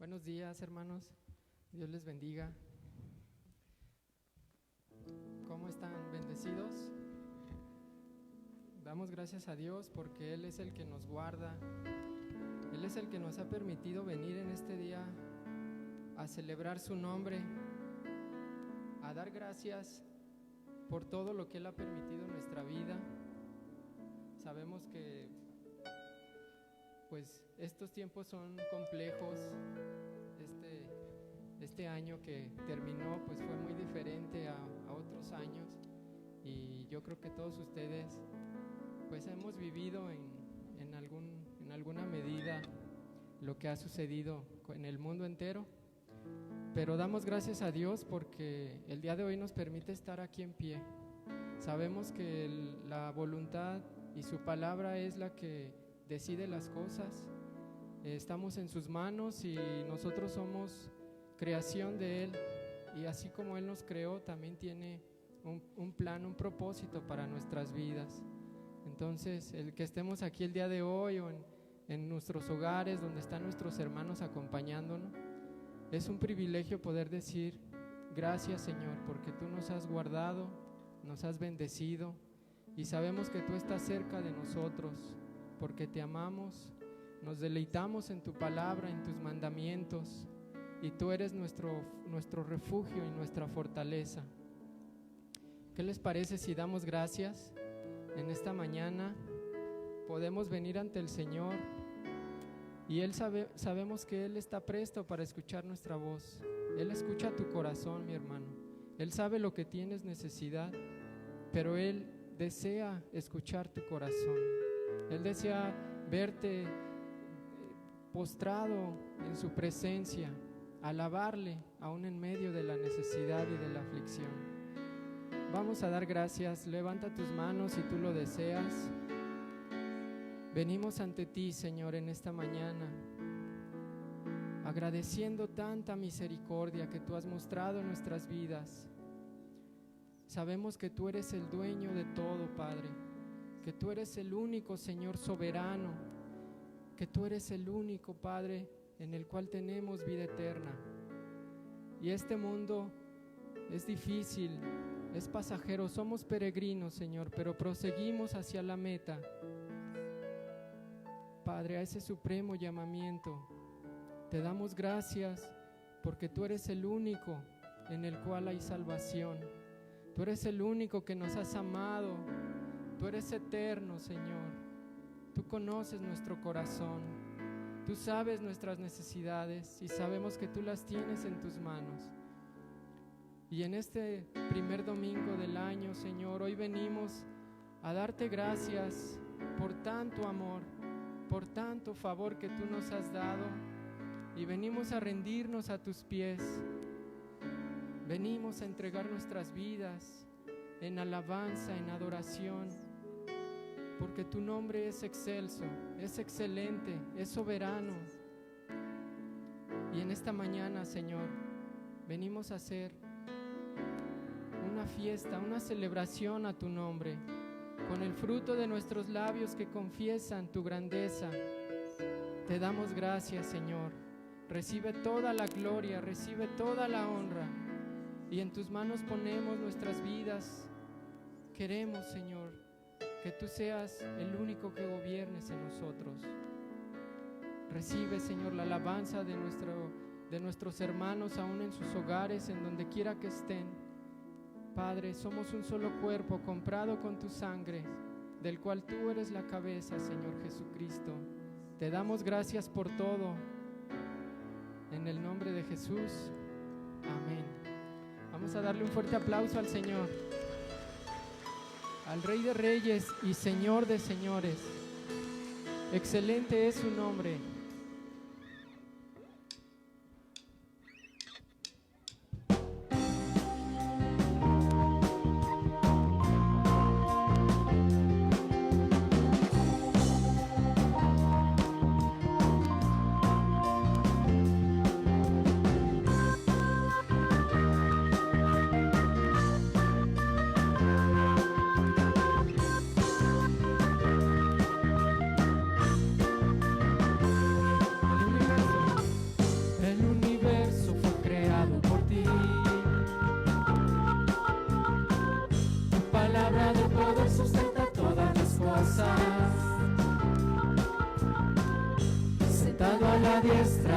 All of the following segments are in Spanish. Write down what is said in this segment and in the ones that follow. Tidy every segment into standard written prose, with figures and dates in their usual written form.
Buenos días, hermanos. Dios les bendiga. ¿Cómo están? ¿Bendecidos? Damos gracias a Dios porque Él es el que nos guarda. Él es el que nos ha permitido venir en este día a celebrar su nombre, a dar gracias por todo lo que Él ha permitido en nuestra vida. Sabemos que pues estos tiempos son complejos. Este año que terminó pues fue muy diferente a otros años, y yo creo que todos ustedes pues hemos vivido en alguna medida lo que ha sucedido en el mundo entero, pero damos gracias a Dios porque el día de hoy nos permite estar aquí en pie. Sabemos que la voluntad y su palabra es la que decide las cosas. Estamos en sus manos y nosotros somos creación de Él, y así como Él nos creó, también tiene un plan, un propósito para nuestras vidas. Entonces, el que estemos aquí el día de hoy o en nuestros hogares donde están nuestros hermanos acompañándonos, es un privilegio poder decir gracias, Señor, porque tú nos has guardado, nos has bendecido, y sabemos que tú estás cerca de nosotros porque te amamos, nos deleitamos en tu palabra, en tus mandamientos, y tú eres nuestro refugio y nuestra fortaleza. ¿Qué les parece si damos gracias? En esta mañana podemos venir ante el Señor y sabemos que Él está presto para escuchar nuestra voz. Él escucha tu corazón, mi hermano. Él sabe lo que tienes necesidad, pero Él desea escuchar tu corazón. Él desea verte postrado en su presencia, alabarle aún en medio de la necesidad y de la aflicción. Vamos a dar gracias. Levanta tus manos si tú lo deseas. Venimos ante ti, Señor, en esta mañana, agradeciendo tanta misericordia que tú has mostrado en nuestras vidas. Sabemos que tú eres el dueño de todo, Padre, que tú eres el único, Señor, soberano, que tú eres el único, Padre, en el cual tenemos vida eterna. Y este mundo es difícil, es pasajero, somos peregrinos, Señor, pero proseguimos hacia la meta, Padre, a ese supremo llamamiento. Te damos gracias porque tú eres el único en el cual hay salvación. Tú eres el único que nos has amado. Tú eres eterno, Señor. Tú conoces nuestro corazón. Tú sabes nuestras necesidades y sabemos que tú las tienes en tus manos. Y en este primer domingo del año, Señor, hoy venimos a darte gracias por tanto amor, por tanto favor que tú nos has dado, y venimos a rendirnos a tus pies. Venimos a entregar nuestras vidas en alabanza, en adoración, porque tu nombre es excelso, es excelente, es soberano. Y en esta mañana, Señor, venimos a hacer una fiesta, una celebración a tu nombre, con el fruto de nuestros labios que confiesan tu grandeza. Te damos gracias, Señor. Recibe toda la gloria, recibe toda la honra, y en tus manos ponemos nuestras vidas. Queremos, Señor, que tú seas el único que gobiernes en nosotros. Recibe, Señor, la alabanza de nuestros hermanos aún en sus hogares, en donde quiera que estén. Padre, somos un solo cuerpo comprado con tu sangre, del cual tú eres la cabeza, Señor Jesucristo. Te damos gracias por todo. En el nombre de Jesús, amén. Vamos a darle un fuerte aplauso al Señor, al Rey de Reyes y Señor de Señores. Excelente es su nombre.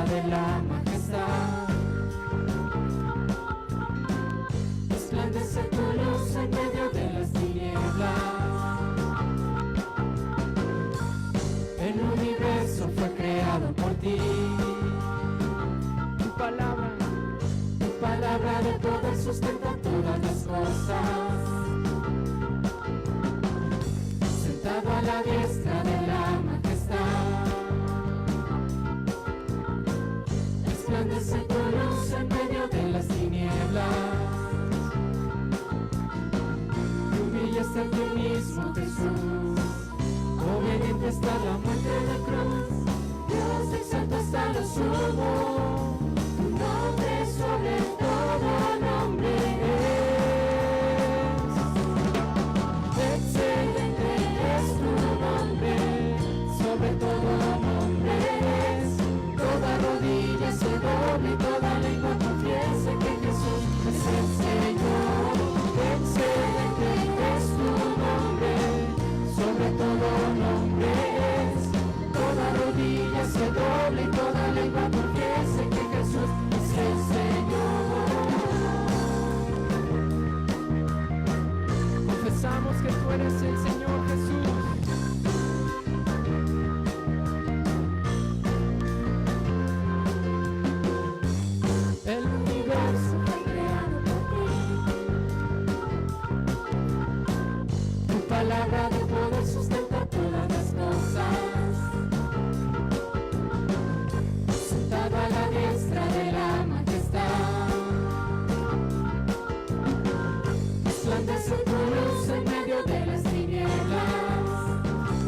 de la majestad. Resplandece tu luz en medio de las tinieblas. El universo fue creado por ti. Tu palabra de poder sustenta todas las cosas. Sentado a la diestra de la majestad. Resplandece tu luz en medio de las tinieblas. Te humillaste a ti mismo, Jesús. Obediente hasta la muerte de cruz. Dios exalta hasta lo sumo. Tu nombre sobre todo nombre es. Excelente es tu nombre, sobre todo nombre es. Toda rodilla se doble y toda lengua confiese que Jesús es el Señor. Excelente es tu nombre, sobre todo nombre es. Toda rodilla se doble y toda lengua confiese que Jesús es el Señor. Confesamos que tú eres el Señor Jesús. El universo fue creado por ti. Tu palabra de poder sustenta todas las cosas. Sentado a la diestra de la majestad. Resplandece tu luz en medio de las tinieblas.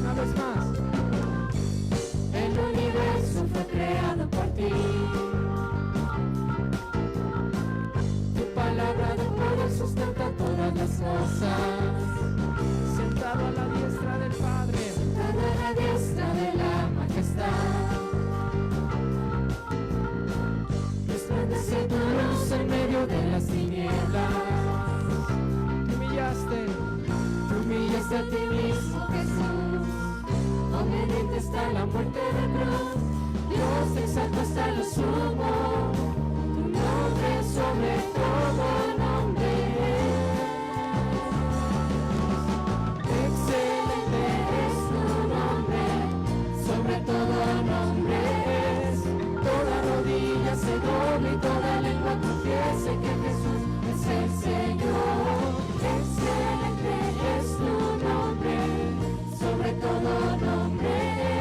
Una vez más. El universo fue creado por ti. Tu palabra de poder sustenta todas las cosas. Sentado a la diestra del Padre. Sentado a la diestra de la majestad. Resplandece tu luz en medio de las tinieblas. Te humillaste a ti mismo, Jesús. Obediente hasta la muerte de cruz. Dios te exalta hasta lo sumo. Tu nombre sobre todo nombre es. Excelente es tu nombre, sobre todo nombre es. Toda rodilla se doble y toda lengua confiese que Jesús es el Señor. Excelente es tu nombre, sobre todo nombre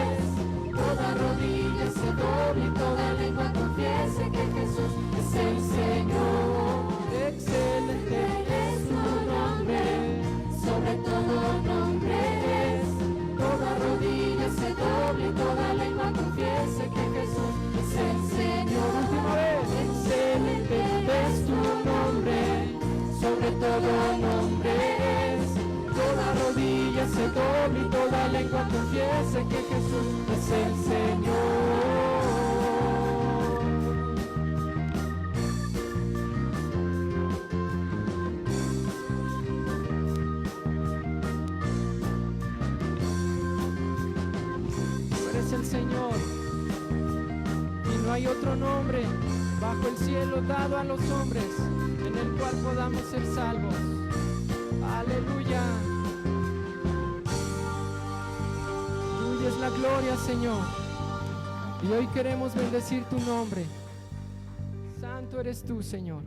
es. Toda rodilla se doble y toda lengua confiese que Jesús es el Señor. Excelente es tu nombre, sobre todo nombre es. Toda rodilla se doble y toda lengua confiese que Jesús es el Señor. Última vez. Excelente es tu nombre, sobre todo nombre es. Toda rodilla se doble y toda lengua confiese que Jesús es el Señor. Tú eres el Señor y no hay otro nombre bajo el cielo dado a los hombres en el cual podamos ser salvos. Aleluya. Tuya es la gloria, Señor. Y hoy queremos bendecir tu nombre. Santo eres tú, Señor.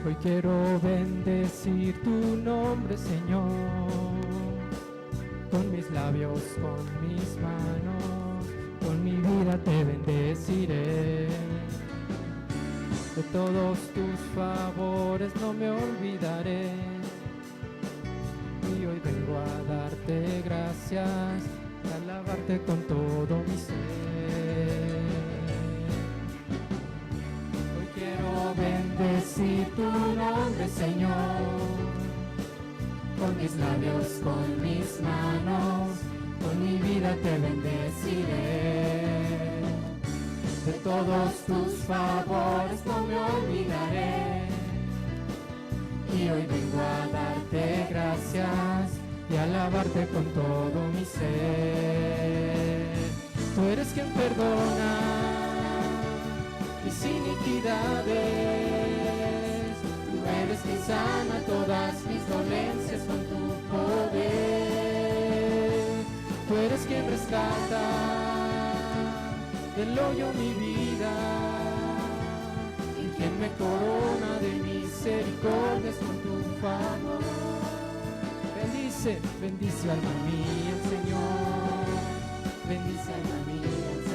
Hoy quiero bendecir tu nombre, Señor, con mis labios, con mis manos, con mi vida te bendeciré. De todos tus favores no me olvidaré. Y hoy vengo a darte gracias, te alabaré. alabarte con todo mi ser. Hoy quiero bendecir tu nombre, Señor, con mis labios, con mis manos, con mi vida te bendeciré. De todos tus favores no me olvidaré. Y hoy vengo a darte gracias y alabarte con todo mi ser. Tú eres quien perdona mis iniquidades. Tú eres quien sana todas mis dolencias con tu poder. Tú eres quien rescata del hoyo mi vida y quien me corona de misericordias con tu favor. Bendice, bendice alma mía el Señor, bendice alma mía el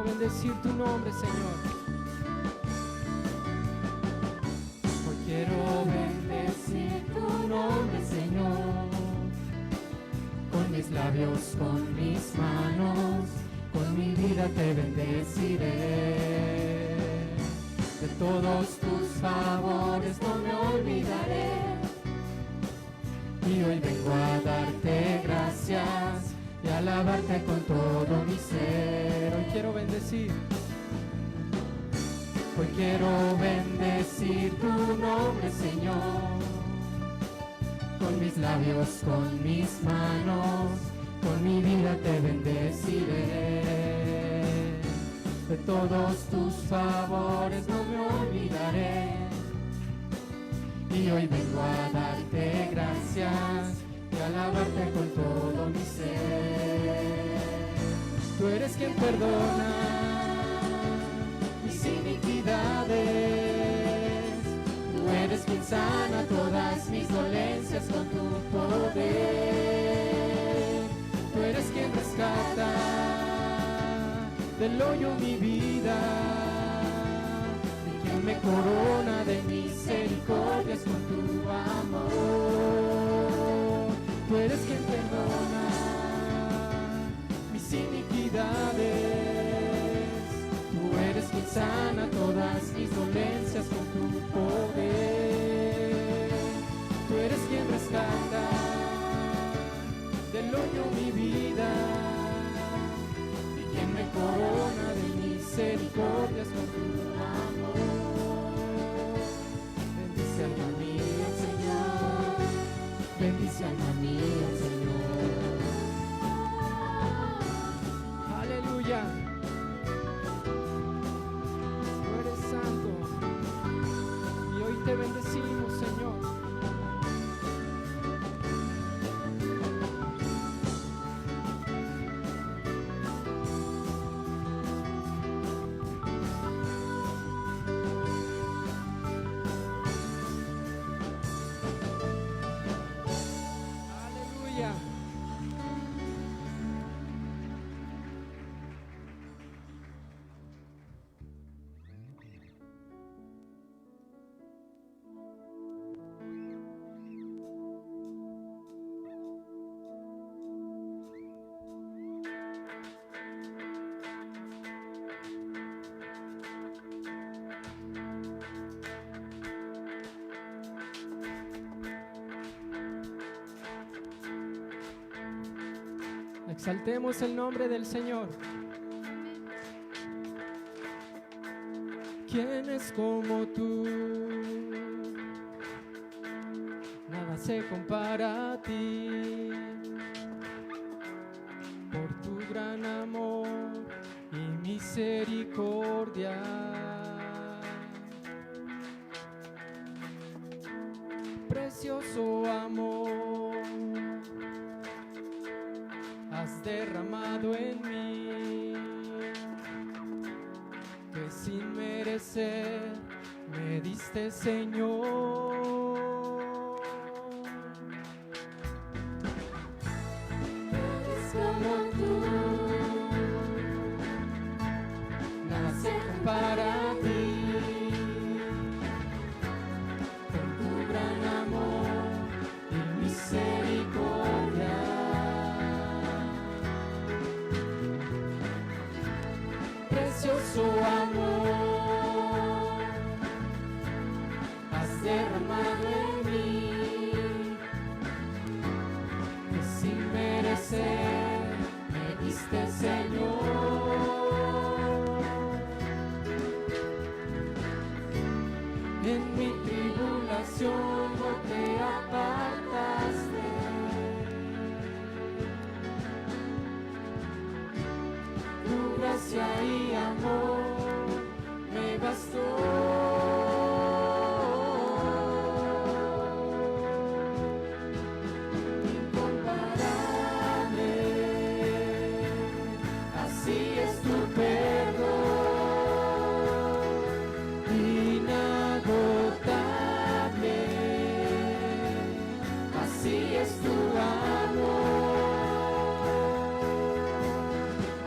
bendecir tu nombre, Señor. Hoy quiero bendecir tu nombre, Señor, con mis labios, con mis manos, con mi vida te bendeciré. De todos tus favores no me olvidaré. Y hoy vengo a darte gracias y alabarte con todo mi ser. Hoy quiero bendecir. Hoy quiero bendecir tu nombre, Señor, con mis labios, con mis manos, con mi vida te bendeciré. De todos tus favores no me olvidaré. Y hoy vengo a darte gracias y alabarte con todo mi ser. Tú eres quien perdona mis iniquidades. Tú eres quien sana todas mis dolencias con tu poder. Tú eres quien rescata del hoyo mi vida y quien me corona de misericordias con tu amor. Tú eres quien perdona mis iniquidades. Tú eres quien sana todas mis dolencias con tu poder. Tú eres quien rescata del hoyo mi vida y quien me corona de misericordias con tu amor. Bendice alma mía, Señor. Bendice alma mía, Señor. Aleluya. Tú eres santo y hoy te bendecimos, Señor. Exaltemos el nombre del Señor. ¿Quién es como tú? Nada se compara a ti. Por tu gran amor y misericordia. Precioso amor has derramado en mí, que sin merecer me diste, Señor. Eres como tú, nada se compara a ti. Con tu gran amor y misericordia, precioso amor has derramado en mí, que sin merecer me diste, Señor. En mi tribulación no te apartaste, tu gracia y amor me bastó. Incomparable, así es tu perdón, inagotable, así es tu amor,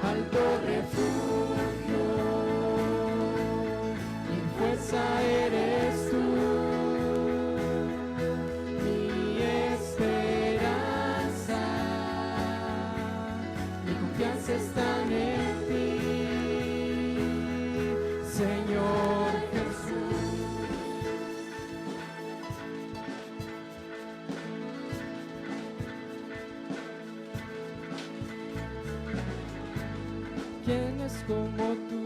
alto refugio, mi fuerza eres tú, mi esperanza, mi confianza está en ti, Señor Jesús. ¿Quién es como tú?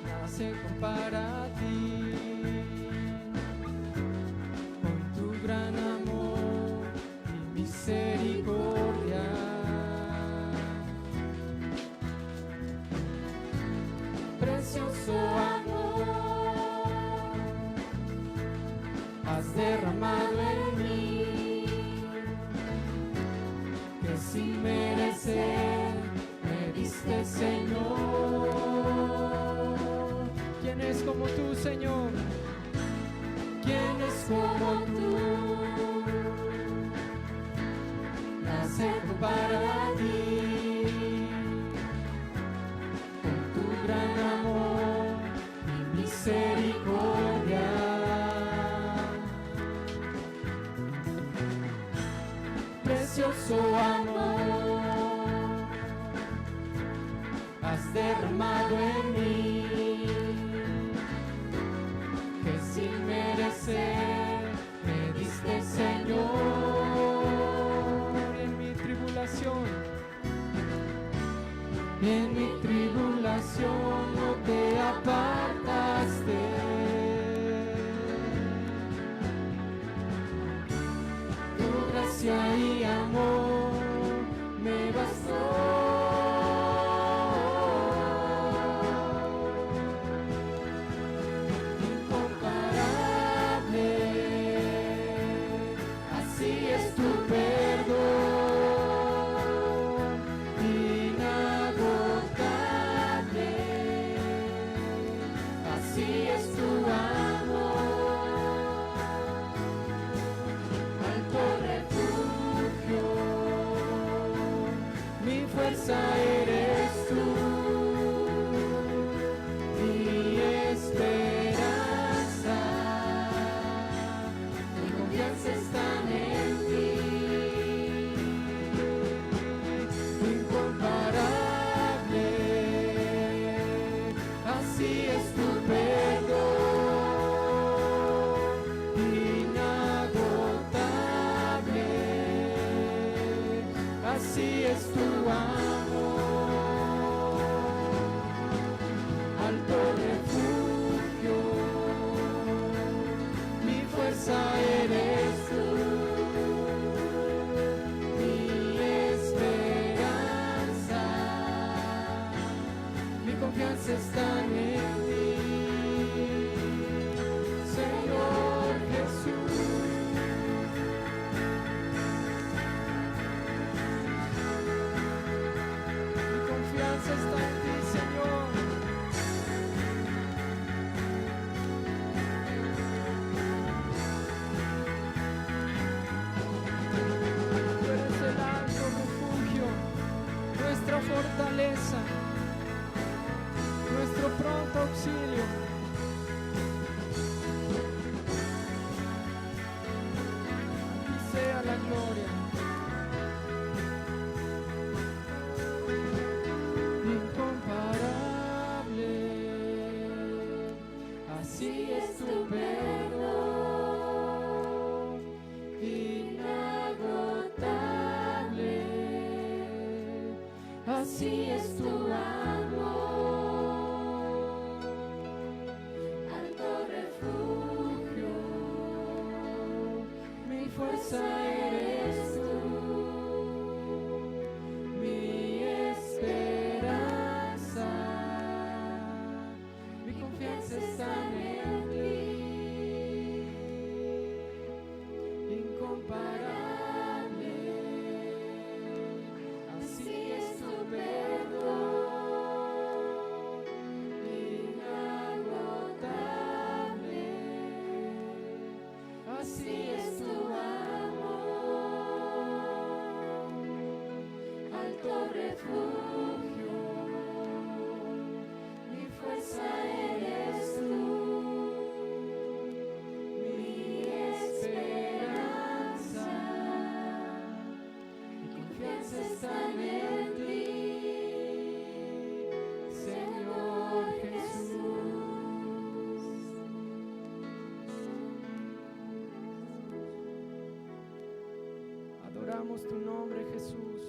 Nada se compara a ti. Con tu gran amor y misericordia, precioso amor has derramado en mí, que sin merecer me diste, Señor. ¿Quién es como tú, Señor? ¿Quién es como tú? Nada se compara a ti. Con tu gran amor y misericordia, precioso amor has derramado en mí, que sin merecer me diste, Señor. En mi tribulación no te apartaste, tu gracia y amor me bastó. Incomparable, así es tu perdón, inagotable, así es tu amor, alto refugio, mi fuerza eres tú, mi esperanza, mi confianza está en ti. Incomparable, así es tu perdón, inagotable, así es tu amor, alto refugio, mi fuerza eres tú, mi esperanza, mi confianza está en ti, Señor Jesús. Mi confianza está en ti, Señor. fortaleza, nuestro pronto auxilio. A ti sea la gloria. Incomparable, así es tu perdón, inagotable, así es tu amor, alto refugio, mi fuerza eres tú, mi esperanza, mi confianza está en ti, incomparable, así es tu perdón, inagotable, así es tu amor, alto refugio, mi fuerza eres tú, mi esperanza, mi confianza está en ti, Señor Jesús. Adoramos tu nombre, Jesús.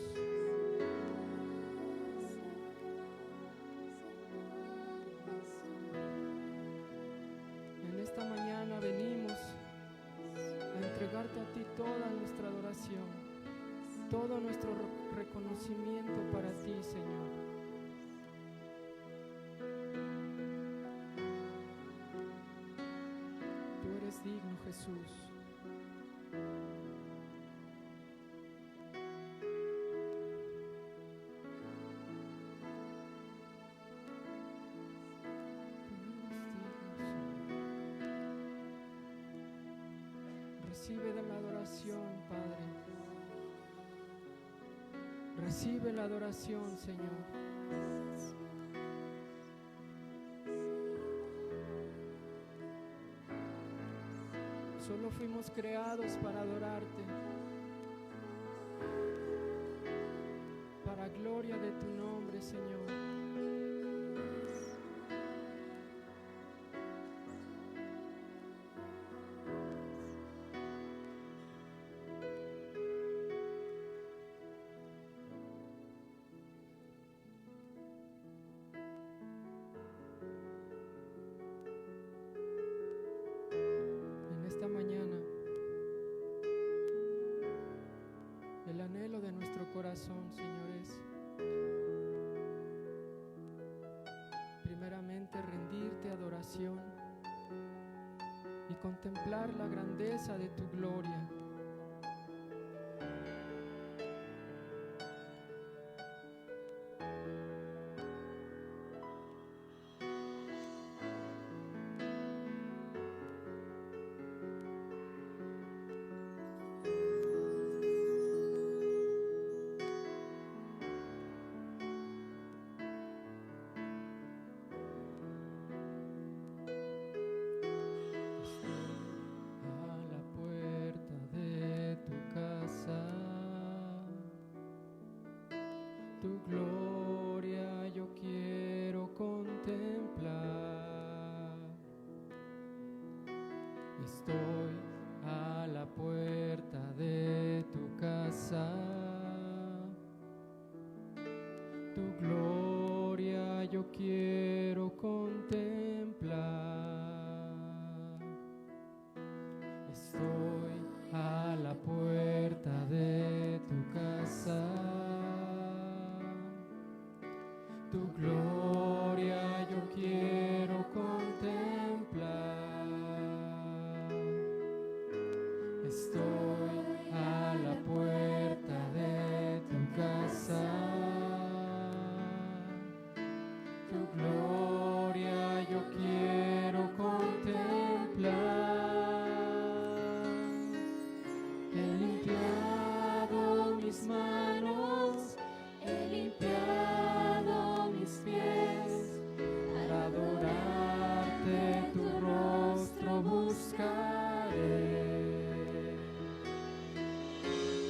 En esta mañana venimos a entregarte a ti toda nuestra adoración, todo nuestro reconocimiento para ti, Señor. Tú eres digno, Jesús. Recibe de la adoración, Padre. Recibe la adoración, Señor. Solo fuimos creados para adorarte, para gloria de tu nombre, Señor. Esta mañana, el anhelo de nuestro corazón, Señor, es primeramente rendirte adoración y contemplar la grandeza de tu gloria. Tu gloria yo quiero contemplar. Estoy a la puerta de tu casa. Tu gloria yo quiero contemplar. Estoy a la puerta de tu casa. Tu gloria yo quiero contemplar. Estoy a la puerta de tu casa. Tu gloria yo quiero contemplar. He limpiado mis manos, he limpiado rostro buscaré.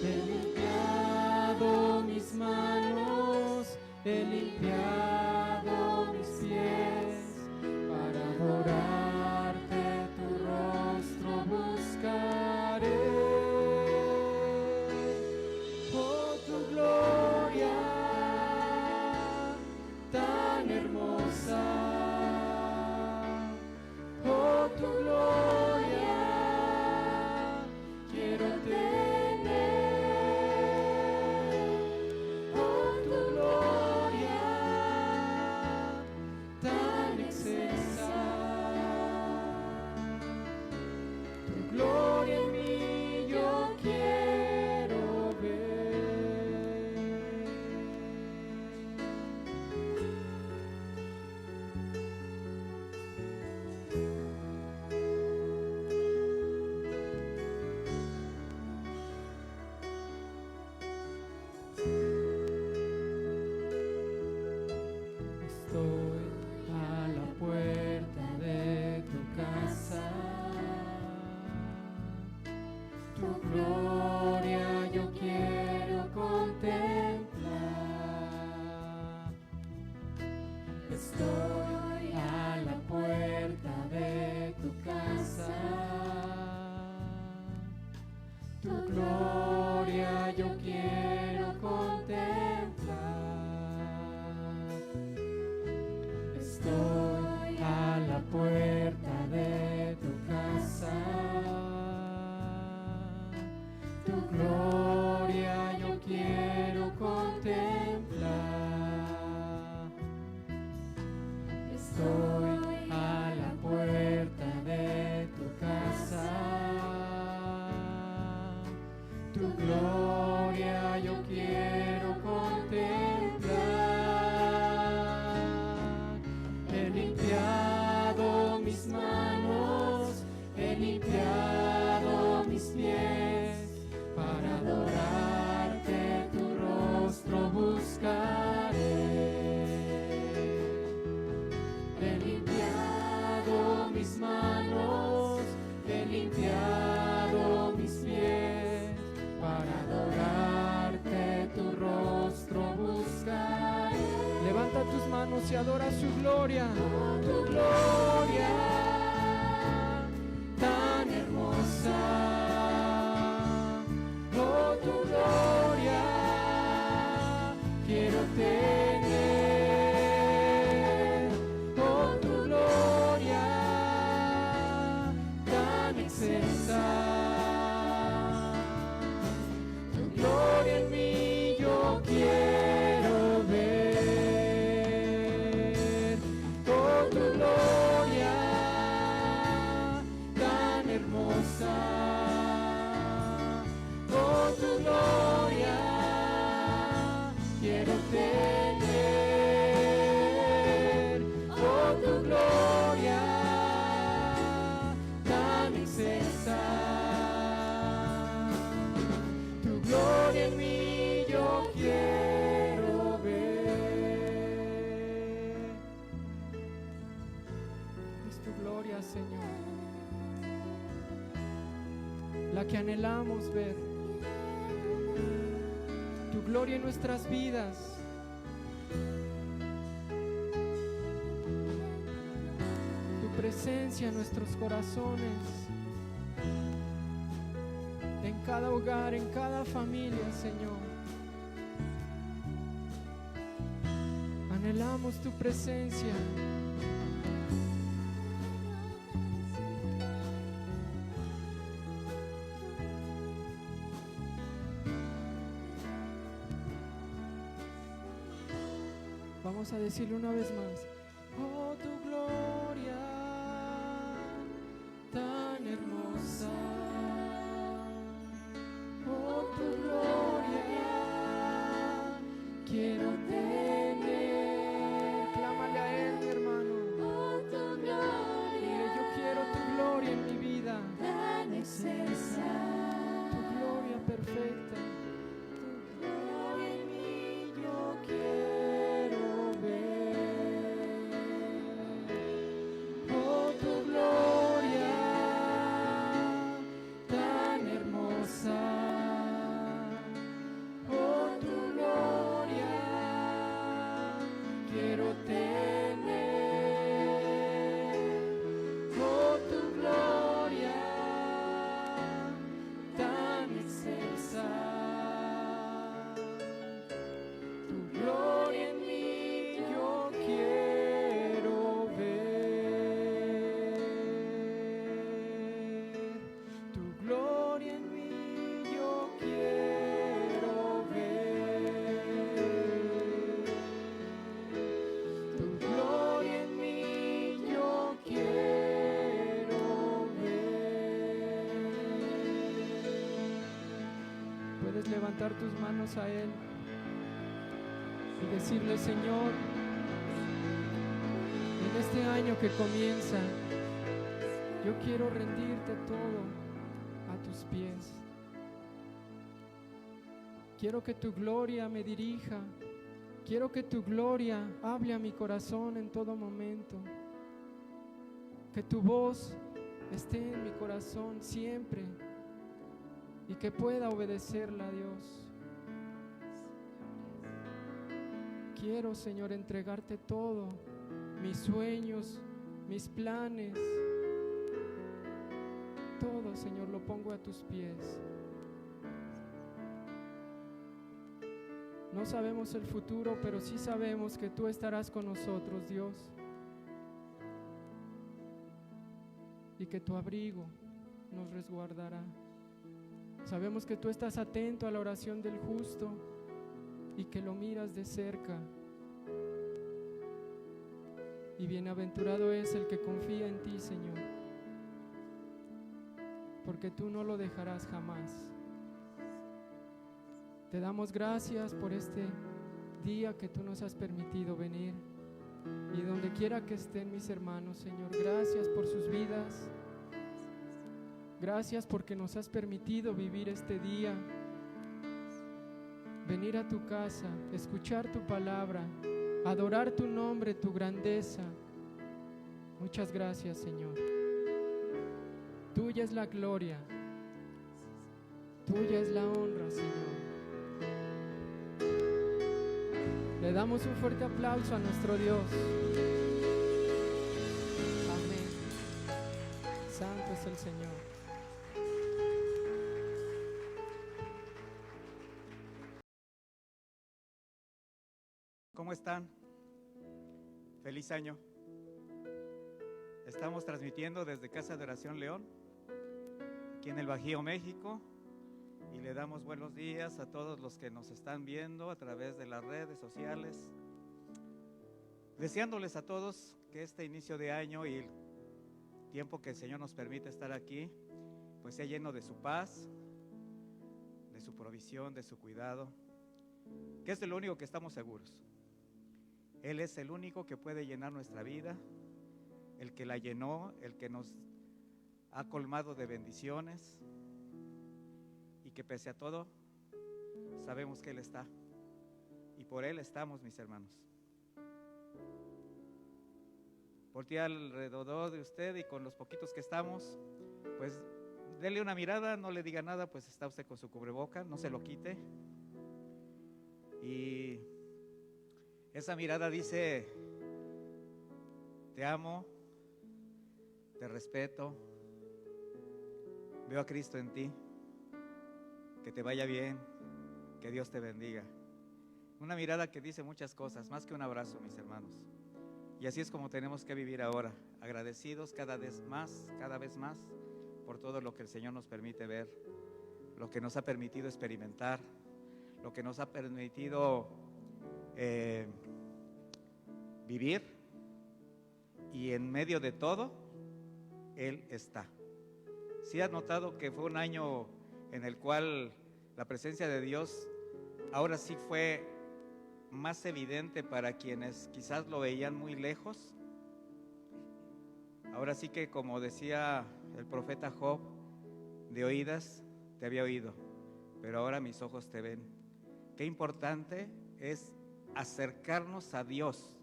He limpiado mis manos, he limpiado mis pies, para adorarte tu rostro buscaré. Oh, tu gloria tan hermosa, oh, tu gloria quiero tener, oh, tu gloria tan excelsa, tu gloria en mí yo quiero ver. Estoy a la puerta de tu casa, tu gloria yo quiero contemplar. Estoy a la puerta de tu casa, tu gloria yo quiero contemplar. Estoy a la puerta de tu casa, tu gloria yo quiero contemplar. Estoy a la puerta de tu casa, tu gloria yo quiero contemplar. He limpiado mis manos, he limpiado mis pies, para adorarte tu rostro buscaré. He limpiado mis manos, he limpiado mis pies, para adorarte tu rostro buscaré. Levanta tus manos y adora su gloria. Oh, tu gloria tan hermosa, oh, tu gloria quiero tener, oh, tu gloria tan excelsa, tu gloria en mí yo quiero ver, oh, tu gloria tan hermosa, oh, tu gloria quiero tener, oh, tu gloria tan excelsa, tu gloria en mí yo quiero ver. Es tu gloria, Señor, la que anhelamos ver. Tu gloria en nuestras vidas. Tu presencia en nuestros corazones. En cada hogar, en cada familia, Señor. Anhelamos tu presencia. Vamos a decirlo una vez más. Oh, tu gloria tan hermosa, oh, tu gloria quiero tener. Clámale a Él, mi hermano. Oh, tu gloria, dile, yo quiero tu gloria en mi vida tan excelsa, tu gloria perfecta. Tu gloria en mí yo quiero ver. Oh, tu gloria puedes levantar tus manos a Él y decirle: Señor, en este año que comienza, yo quiero rendirte todo a tus pies. Quiero que tu gloria me dirija. Quiero que tu gloria hable a mi corazón en todo momento. Que tu voz esté en mi corazón siempre y que pueda obedecerla, Dios. Quiero, Señor, entregarte todo, mis sueños, mis planes, todo, Señor, lo pongo a tus pies. No sabemos el futuro, pero sí sabemos que tú estarás con nosotros, Dios, y que tu abrigo nos resguardará. Sabemos que tú estás atento a la oración del justo y que lo miras de cerca. Y bienaventurado es el que confía en ti, Señor, porque tú no lo dejarás jamás. Te damos gracias por este día que tú nos has permitido venir. Y donde quiera que estén mis hermanos, Señor, gracias por sus vidas. Gracias porque nos has permitido vivir este día, venir a tu casa, escuchar tu palabra, adorar tu nombre, tu grandeza. Muchas gracias, Señor. Tuya es la gloria, tuya es la honra, Señor. Le damos un fuerte aplauso a nuestro Dios. Amén. Santo es el Señor. ¿Cómo están? Feliz año. Estamos transmitiendo desde Casa de Oración León, aquí en el Bajío, México, y le damos buenos días a todos los que nos están viendo a través de las redes sociales, deseándoles a todos que este inicio de año y el tiempo que el Señor nos permite estar aquí, pues sea lleno de su paz, de su provisión, de su cuidado, que es de lo único que estamos seguros. Él es el único que puede llenar nuestra vida, el que la llenó, el que nos ha colmado de bendiciones, y que pese a todo sabemos que Él está, y por Él estamos, mis hermanos. Voltea alrededor de usted y con los poquitos que estamos, pues dele una mirada, no le diga nada, pues está usted con su cubreboca, no se lo quite. Y esa mirada dice: te amo, te respeto, veo a Cristo en ti, que te vaya bien, que Dios te bendiga. Una mirada que dice muchas cosas, más que un abrazo, mis hermanos. Y así es como tenemos que vivir ahora, agradecidos cada vez más por todo lo que el Señor nos permite ver, lo que nos ha permitido experimentar, lo que nos ha permitido vivir, y en medio de todo Él está. ¿Sí has notado que fue un año en el cual la presencia de Dios ahora sí fue más evidente para quienes quizás lo veían muy lejos? Ahora sí que, como decía el profeta Job, de oídas te había oído, pero ahora mis ojos te ven. Qué importante es acercarnos a Dios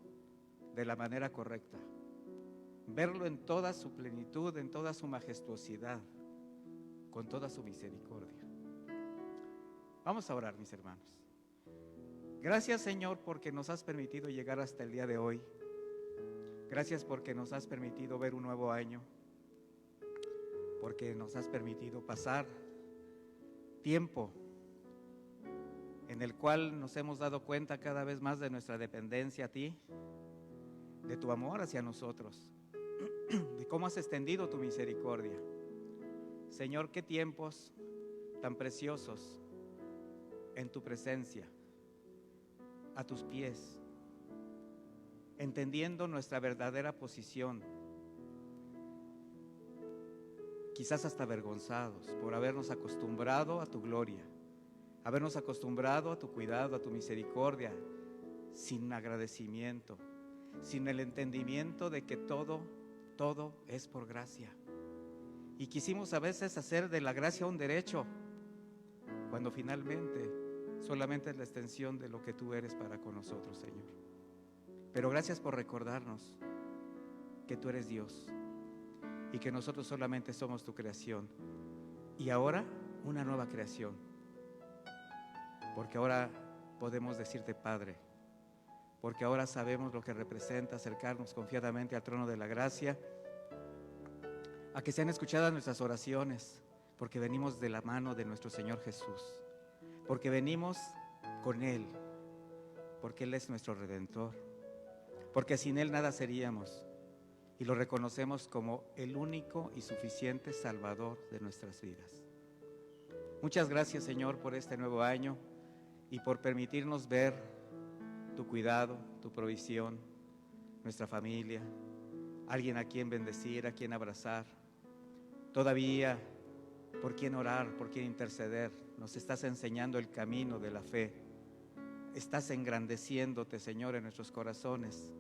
de la manera correcta, verlo en toda su plenitud, en toda su majestuosidad, con toda su misericordia. Vamos a orar, mis hermanos. Gracias, Señor, porque nos has permitido llegar hasta el día de hoy. Gracias porque nos has permitido ver un nuevo año, porque nos has permitido pasar tiempo en el cual nos hemos dado cuenta cada vez más de nuestra dependencia a ti, de tu amor hacia nosotros, de cómo has extendido tu misericordia. Señor, qué tiempos tan preciosos en tu presencia, a tus pies, entendiendo nuestra verdadera posición, quizás hasta avergonzados por habernos acostumbrado a tu gloria, habernos acostumbrado a tu cuidado, a tu misericordia, sin agradecimiento, sin el entendimiento de que todo es por gracia. Y quisimos a veces hacer de la gracia un derecho, cuando finalmente solamente es la extensión de lo que tú eres para con nosotros, Señor. Pero gracias por recordarnos que tú eres Dios y que nosotros solamente somos tu creación. Y ahora una nueva creación, porque ahora podemos decirte Padre, porque ahora sabemos lo que representa acercarnos confiadamente al trono de la gracia, a que sean escuchadas nuestras oraciones, porque venimos de la mano de nuestro Señor Jesús, porque venimos con Él, porque Él es nuestro Redentor, porque sin Él nada seríamos, y lo reconocemos como el único y suficiente Salvador de nuestras vidas. Muchas gracias, Señor, por este nuevo año y por permitirnos ver tu cuidado, tu provisión, nuestra familia, alguien a quien bendecir, a quien abrazar, todavía por quien orar, por quien interceder. Nos estás enseñando el camino de la fe, estás engrandeciéndote, Señor, en nuestros corazones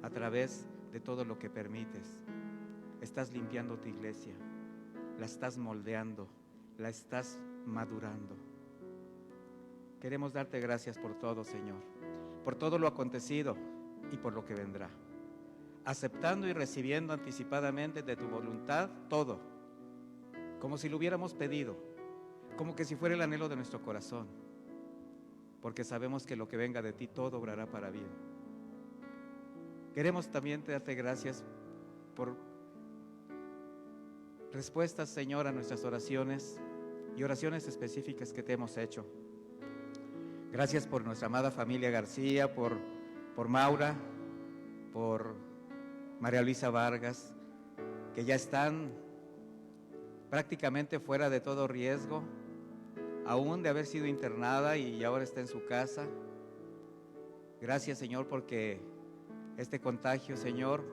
a través de todo lo que permites. Estás limpiando tu iglesia, la estás moldeando, la estás madurando. Queremos darte gracias por todo, Señor, por todo lo acontecido y por lo que vendrá, aceptando y recibiendo anticipadamente de tu voluntad todo, como si lo hubiéramos pedido, como que si fuera el anhelo de nuestro corazón, porque sabemos que lo que venga de ti todo obrará para bien. Queremos también darte gracias por respuestas, Señor, a nuestras oraciones y oraciones específicas que te hemos hecho. Gracias por nuestra amada familia García, por Maura, por María Luisa Vargas, que ya están prácticamente fuera de todo riesgo, aún de haber sido internada y ahora está en su casa. Gracias, Señor, porque este contagio, Señor,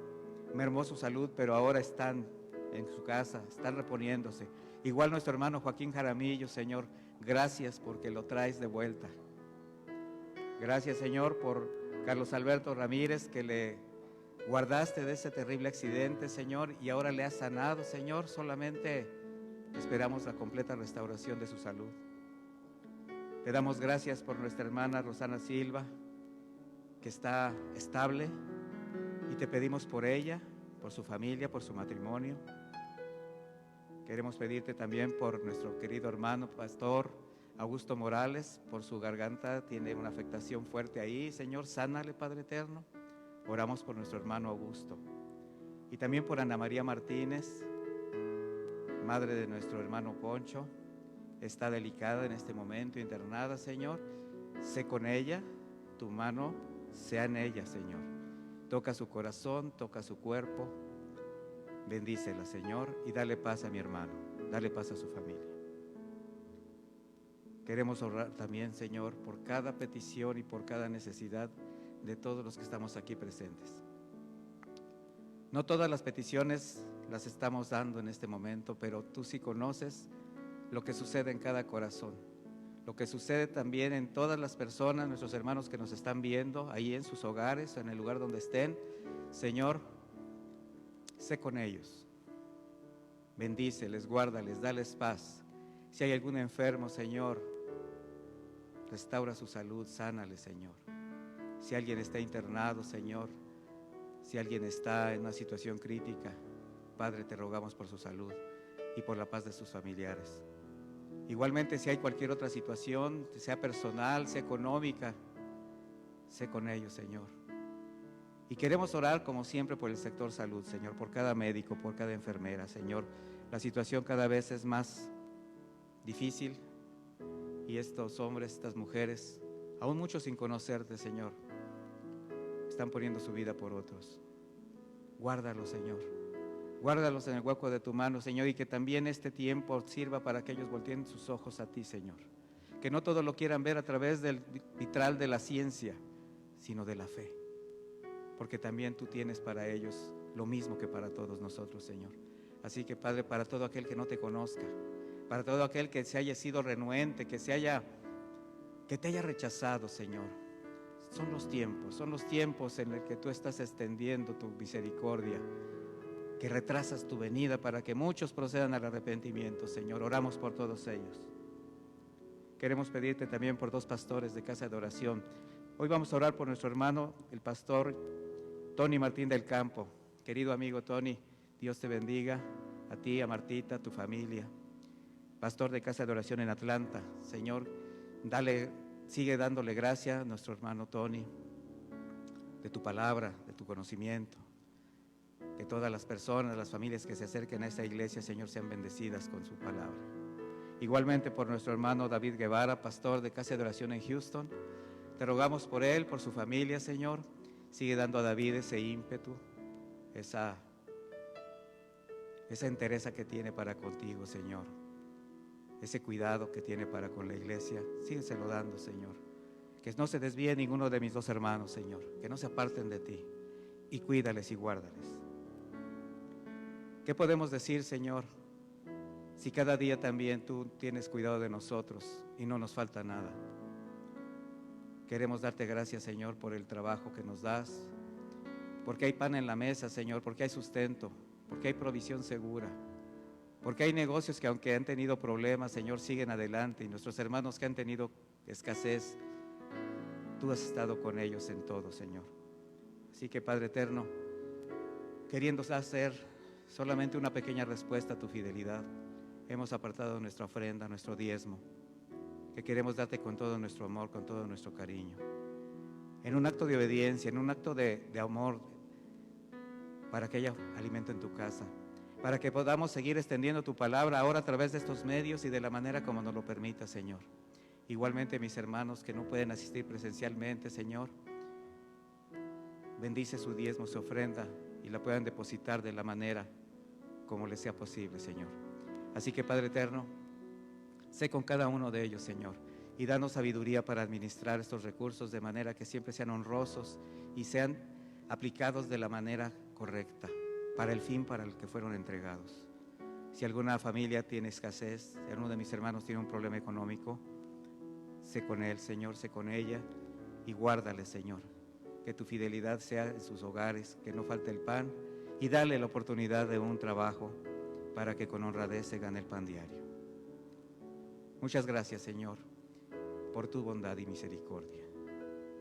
mermó su salud, pero ahora están en su casa, están reponiéndose. Igual nuestro hermano Joaquín Jaramillo, Señor, gracias porque lo traes de vuelta. Gracias, Señor, por Carlos Alberto Ramírez, que le guardaste de ese terrible accidente, Señor, y ahora le has sanado, Señor. Solamente esperamos la completa restauración de su salud. Te damos gracias por nuestra hermana Rosana Silva, que está estable, y te pedimos por ella, por su familia, por su matrimonio. Queremos pedirte también por nuestro querido hermano pastor Augusto Morales, por su garganta, tiene una afectación fuerte ahí. Señor, sánale, Padre eterno. Oramos por nuestro hermano Augusto. Y también por Ana María Martínez, madre de nuestro hermano Poncho. Está delicada en este momento, internada, Señor. Sé con ella, tu mano sea en ella, Señor. Toca su corazón, toca su cuerpo. Bendícela, Señor, y dale paz a mi hermano, dale paz a su familia. Queremos orar también, Señor, por cada petición y por cada necesidad de todos los que estamos aquí presentes. No todas las peticiones las estamos dando en este momento, pero tú sí conoces lo que sucede en cada corazón, lo que sucede también en todas las personas, nuestros hermanos que nos están viendo ahí en sus hogares, en el lugar donde estén. Señor, sé con ellos, bendíceles, guárdales, dales paz. Si hay algún enfermo, Señor, restaura su salud, sánale, Señor. Si alguien está internado, Señor, si alguien está en una situación crítica, Padre, te rogamos por su salud y por la paz de sus familiares. Igualmente, si hay cualquier otra situación, sea personal, sea económica, sé con ellos, Señor. Y queremos orar, como siempre, por el sector salud, Señor, por cada médico, por cada enfermera, Señor. La situación cada vez es más difícil y estos hombres, estas mujeres, aún muchos sin conocerte, Señor, están poniendo su vida por otros. Guárdalos, Señor. Guárdalos en el hueco de tu mano, Señor, y que también este tiempo sirva para que ellos volteen sus ojos a ti, Señor. Que no todo lo quieran ver a través del vitral de la ciencia, sino de la fe. Porque también tú tienes para ellos lo mismo que para todos nosotros, Señor. Así que, Padre, para todo aquel que no te conozca, para todo aquel que se haya sido renuente, que se haya que te haya rechazado, Señor. Son los tiempos en los que tú estás extendiendo tu misericordia, que retrasas tu venida para que muchos procedan al arrepentimiento, Señor. Oramos por todos ellos. Queremos pedirte también por 2 pastores de casa de oración. Hoy vamos a orar por nuestro hermano, el pastor Tony Martín del Campo. Querido amigo Tony, Dios te bendiga, a ti, a Martita, a tu familia. Pastor de casa de oración en Atlanta. Señor, sigue dándole gracia a nuestro hermano Tony, de tu palabra, de tu conocimiento. Que todas las personas, las familias que se acerquen a esta iglesia, Señor, sean bendecidas con su palabra. Igualmente por nuestro hermano David Guevara, pastor de casa de oración en Houston. Te rogamos por él, por su familia, Señor. Sigue dando a David ese ímpetu, esa entereza que tiene para contigo, Señor. Ese cuidado que tiene para con la iglesia, sígueselo dando, Señor. Que no se desvíe ninguno de mis 2 hermanos, Señor. Que no se aparten de ti. Y cuídales y guárdales. ¿Qué podemos decir, Señor? Si cada día también tú tienes cuidado de nosotros y no nos falta nada. Queremos darte gracias, Señor, por el trabajo que nos das. Porque hay pan en la mesa, Señor. Porque hay sustento. Porque hay provisión segura. Porque hay negocios que aunque han tenido problemas, Señor, siguen adelante. Y nuestros hermanos que han tenido escasez, tú has estado con ellos en todo, Señor. Así que, Padre eterno, queriendo hacer solamente una pequeña respuesta a tu fidelidad, hemos apartado nuestra ofrenda, nuestro diezmo, que queremos darte con todo nuestro amor, con todo nuestro cariño. En un acto de obediencia, en un acto de amor, para que haya alimento en tu casa, para que podamos seguir extendiendo tu palabra ahora a través de estos medios y de la manera como nos lo permita, Señor. Igualmente mis hermanos que no pueden asistir presencialmente, Señor, bendice su diezmo, su ofrenda y la puedan depositar de la manera como les sea posible, Señor. Así que, Padre eterno, sé con cada uno de ellos, Señor, y danos sabiduría para administrar estos recursos de manera que siempre sean honrosos y sean aplicados de la manera correcta, para el fin para el que fueron entregados. Si alguna familia tiene escasez, si alguno de mis hermanos tiene un problema económico, sé con él, Señor, sé con ella y guárdale, Señor. Que tu fidelidad sea en sus hogares, que no falte el pan y dale la oportunidad de un trabajo para que con honradez se gane el pan diario. Muchas gracias, Señor, por tu bondad y misericordia.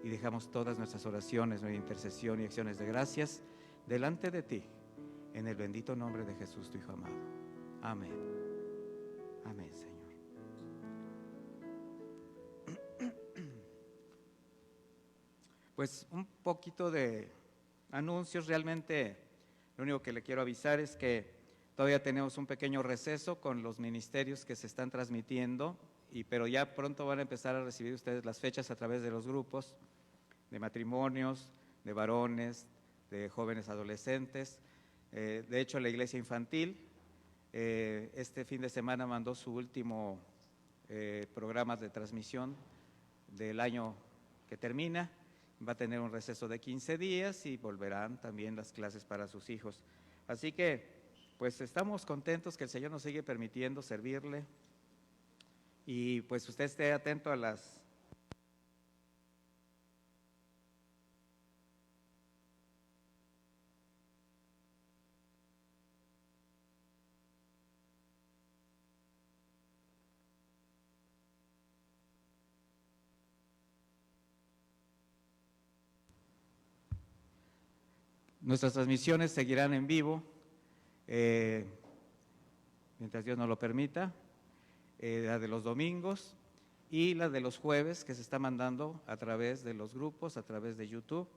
Y dejamos todas nuestras oraciones, nuestra intercesión y acciones de gracias delante de ti, en el bendito nombre de Jesús, tu Hijo amado. Amén. Amén, Señor. Pues un poquito de anuncios. Realmente lo único que le quiero avisar es que todavía tenemos un pequeño receso con los ministerios que se están transmitiendo, pero ya pronto van a empezar a recibir ustedes las fechas a través de los grupos de matrimonios, de varones, de jóvenes adolescentes. De hecho, la iglesia infantil este fin de semana mandó su último programa de transmisión del año que termina. Va a tener un receso de 15 días y volverán también las clases para sus hijos. Así que, pues estamos contentos que el Señor nos sigue permitiendo servirle y pues usted esté atento a las... Nuestras transmisiones seguirán en vivo, mientras Dios nos lo permita, la de los domingos y la de los jueves que se está mandando a través de los grupos, a través de YouTube.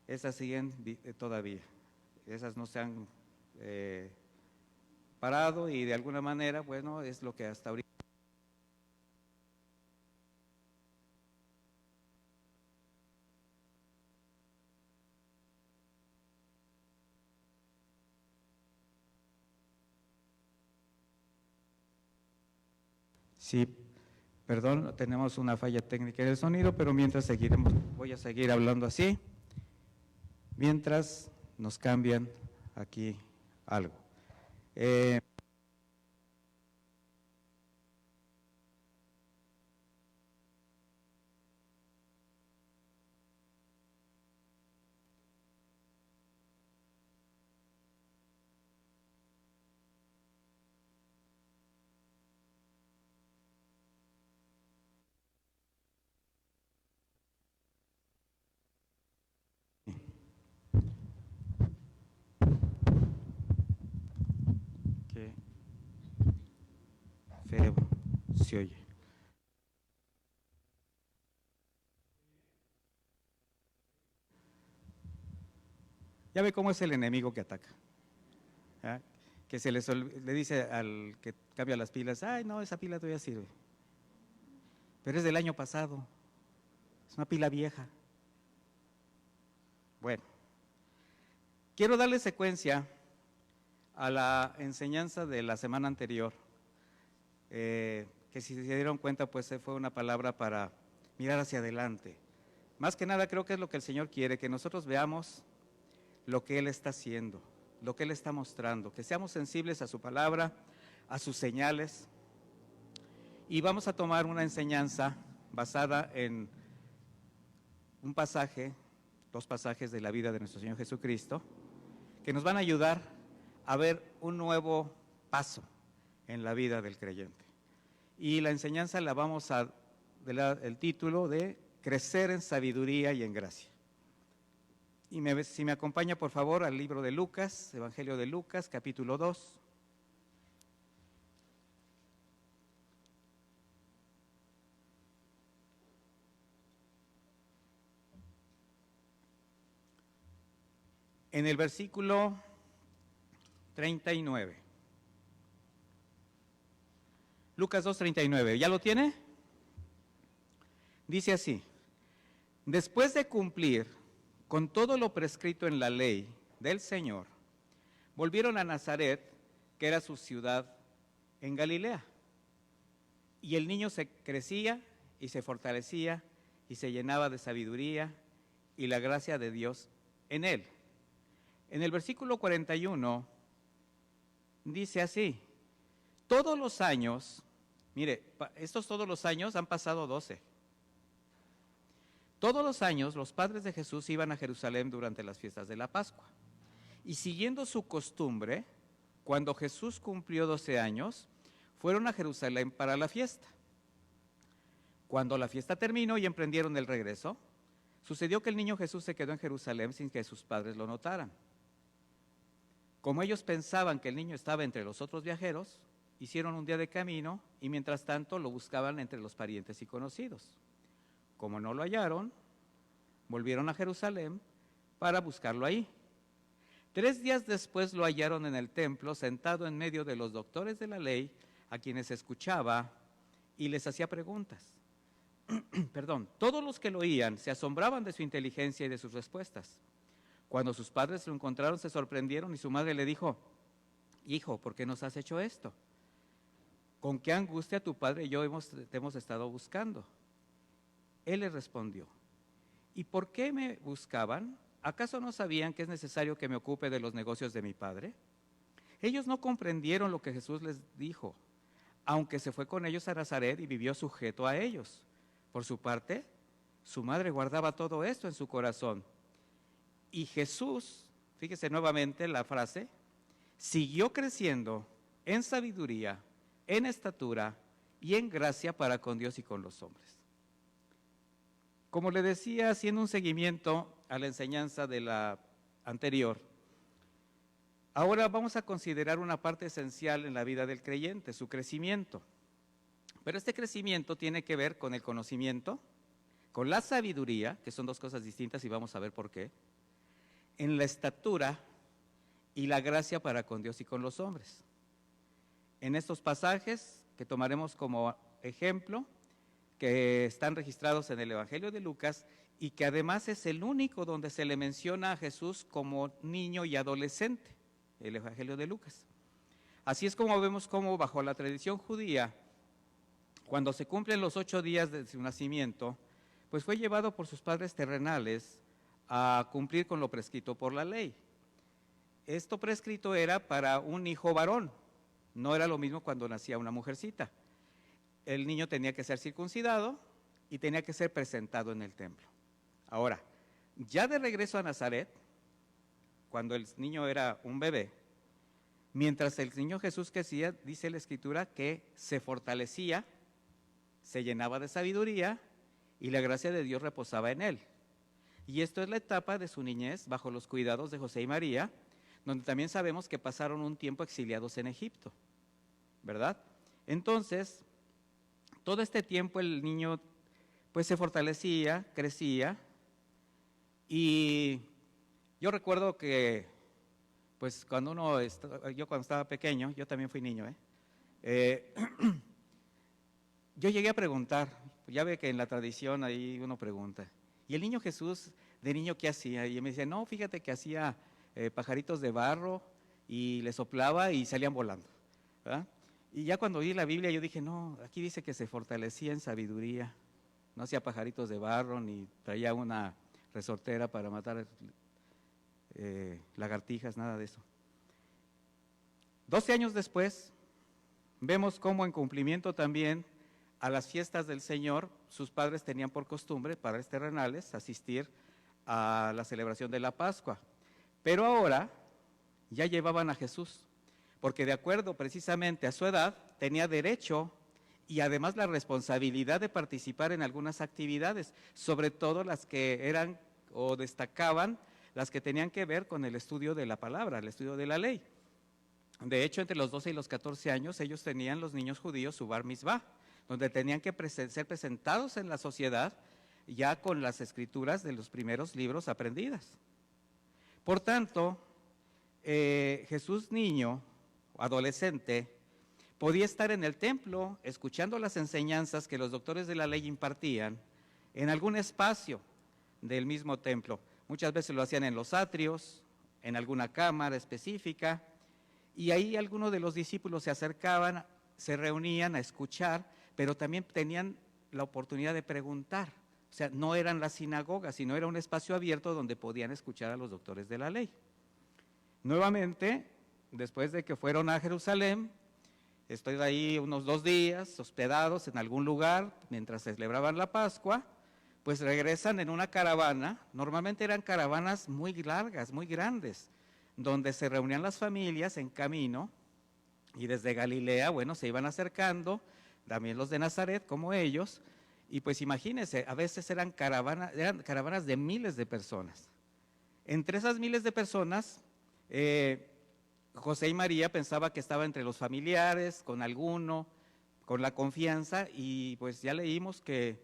Esas siguen todavía, esas no se han parado y de alguna manera, bueno, es lo que hasta ahorita. Sí, perdón, tenemos una falla técnica en el sonido, pero mientras voy a seguir hablando así, mientras nos cambian aquí algo. feo se oye. Ya ve cómo es el enemigo que ataca. ¿Ah? Que le dice al que cambia las pilas, ay no, esa pila todavía sirve. Pero es del año pasado, es una pila vieja. Bueno, quiero darle secuencia a la enseñanza de la semana anterior, que si se dieron cuenta, pues fue una palabra para mirar hacia adelante. Más que nada creo que es lo que el Señor quiere, que nosotros veamos lo que Él está haciendo, lo que Él está mostrando, que seamos sensibles a su palabra, a sus señales. Y vamos a tomar una enseñanza basada en un pasaje, dos pasajes de la vida de nuestro Señor Jesucristo, que nos van a ayudar a ver un nuevo paso en la vida del creyente. Y la enseñanza la vamos a, el título de Crecer en sabiduría y en gracia. Y si me acompaña por favor al libro de Lucas, Evangelio de Lucas, capítulo 2. En el versículo 39. Lucas 2:39, ¿ya lo tiene? Dice así: después de cumplir con todo lo prescrito en la ley del Señor, volvieron a Nazaret, que era su ciudad en Galilea. Y el niño se crecía y se fortalecía y se llenaba de sabiduría y la gracia de Dios en él. En el versículo 41 dice así: todos los años, mire, estos todos los años han pasado 12. Todos los años los padres de Jesús iban a Jerusalén durante las fiestas de la Pascua. Y siguiendo su costumbre, cuando Jesús cumplió 12 años, fueron a Jerusalén para la fiesta. Cuando la fiesta terminó y emprendieron el regreso, sucedió que el niño Jesús se quedó en Jerusalén sin que sus padres lo notaran. Como ellos pensaban que el niño estaba entre los otros viajeros, hicieron un día de camino y mientras tanto lo buscaban entre los parientes y conocidos. Como no lo hallaron, volvieron a Jerusalén para buscarlo ahí. 3 días después lo hallaron en el templo, sentado en medio de los doctores de la ley, a quienes escuchaba y les hacía preguntas. Todos los que lo oían se asombraban de su inteligencia y de sus respuestas. Cuando sus padres lo encontraron, se sorprendieron y su madre le dijo: hijo, ¿por qué nos has hecho esto? ¿Con qué angustia tu padre y yo te hemos estado buscando? Él les respondió: ¿y por qué me buscaban? ¿Acaso no sabían que es necesario que me ocupe de los negocios de mi padre? Ellos no comprendieron lo que Jesús les dijo, aunque se fue con ellos a Nazaret y vivió sujeto a ellos. Por su parte, su madre guardaba todo esto en su corazón. Y Jesús, fíjese nuevamente la frase, siguió creciendo en sabiduría, en estatura y en gracia para con Dios y con los hombres. Como le decía, haciendo un seguimiento a la enseñanza de la anterior, ahora vamos a considerar una parte esencial en la vida del creyente, su crecimiento. Pero este crecimiento tiene que ver con el conocimiento, con la sabiduría, que son dos cosas distintas y vamos a ver por qué, en la estatura y la gracia para con Dios y con los hombres. En estos pasajes que tomaremos como ejemplo, que están registrados en el Evangelio de Lucas y que además es el único donde se le menciona a Jesús como niño y adolescente, el Evangelio de Lucas. Así es como vemos cómo bajo la tradición judía, cuando se cumplen los 8 días de su nacimiento, pues fue llevado por sus padres terrenales a cumplir con lo prescrito por la ley. Esto prescrito era para un hijo varón, no era lo mismo cuando nacía una mujercita. El niño tenía que ser circuncidado y tenía que ser presentado en el templo. Ahora, ya de regreso a Nazaret, cuando el niño era un bebé, mientras el niño Jesús crecía, dice la Escritura que se fortalecía, se llenaba de sabiduría y la gracia de Dios reposaba en él. Y esto es la etapa de su niñez bajo los cuidados de José y María, donde también sabemos que pasaron un tiempo exiliados en Egipto, ¿verdad? Entonces, todo este tiempo el niño pues se fortalecía, crecía, y yo recuerdo que pues yo cuando estaba pequeño, yo también fui niño, yo llegué a preguntar, ya ve que en la tradición ahí uno pregunta, ¿y el niño Jesús de niño qué hacía? Y me decía, no, fíjate que hacía pajaritos de barro y le soplaba y salían volando, ¿verdad? Y ya cuando oí la Biblia yo dije, no, aquí dice que se fortalecía en sabiduría, no hacía pajaritos de barro ni traía una resortera para matar lagartijas, nada de eso. 12 años después, vemos cómo en cumplimiento también a las fiestas del Señor, sus padres tenían por costumbre, padres terrenales, asistir a la celebración de la Pascua. Pero ahora ya llevaban a Jesús, porque de acuerdo precisamente a su edad, tenía derecho y además la responsabilidad de participar en algunas actividades, sobre todo las que eran o destacaban, las que tenían que ver con el estudio de la palabra, el estudio de la ley. De hecho, entre los 12 y los 14 años, ellos tenían, los niños judíos, su bar mitzvah, donde tenían que ser presentados en la sociedad ya con las escrituras de los primeros libros aprendidas. Por tanto, Jesús niño, adolescente, podía estar en el templo escuchando las enseñanzas que los doctores de la ley impartían en algún espacio del mismo templo. Muchas veces lo hacían en los atrios, en alguna cámara específica, y ahí algunos de los discípulos se acercaban, se reunían a escuchar, pero también tenían la oportunidad de preguntar. O sea, no eran las sinagogas, sino era un espacio abierto donde podían escuchar a los doctores de la ley. Nuevamente, después de que fueron a Jerusalén, estoy ahí unos 2 días hospedados en algún lugar mientras celebraban la Pascua, pues regresan en una caravana. Normalmente eran caravanas muy largas, muy grandes, donde se reunían las familias en camino, y desde Galilea, bueno, se iban acercando, también los de Nazaret como ellos, y pues imagínense, a veces eran caravanas de miles de personas. Entre esas miles de personas, José y María pensaba que estaba entre los familiares, con alguno, con la confianza, y pues ya leímos que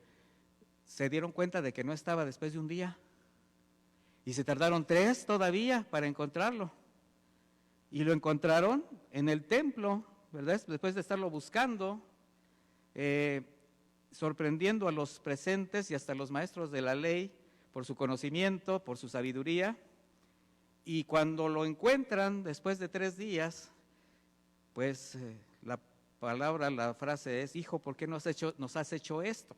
se dieron cuenta de que no estaba después de un día, y se tardaron 3 todavía para encontrarlo, y lo encontraron en el templo, ¿verdad? Después de estarlo buscando, sorprendiendo a los presentes y hasta a los maestros de la ley por su conocimiento, por su sabiduría. Y cuando lo encuentran después de 3 días, pues la frase es: hijo, ¿por qué nos has hecho esto?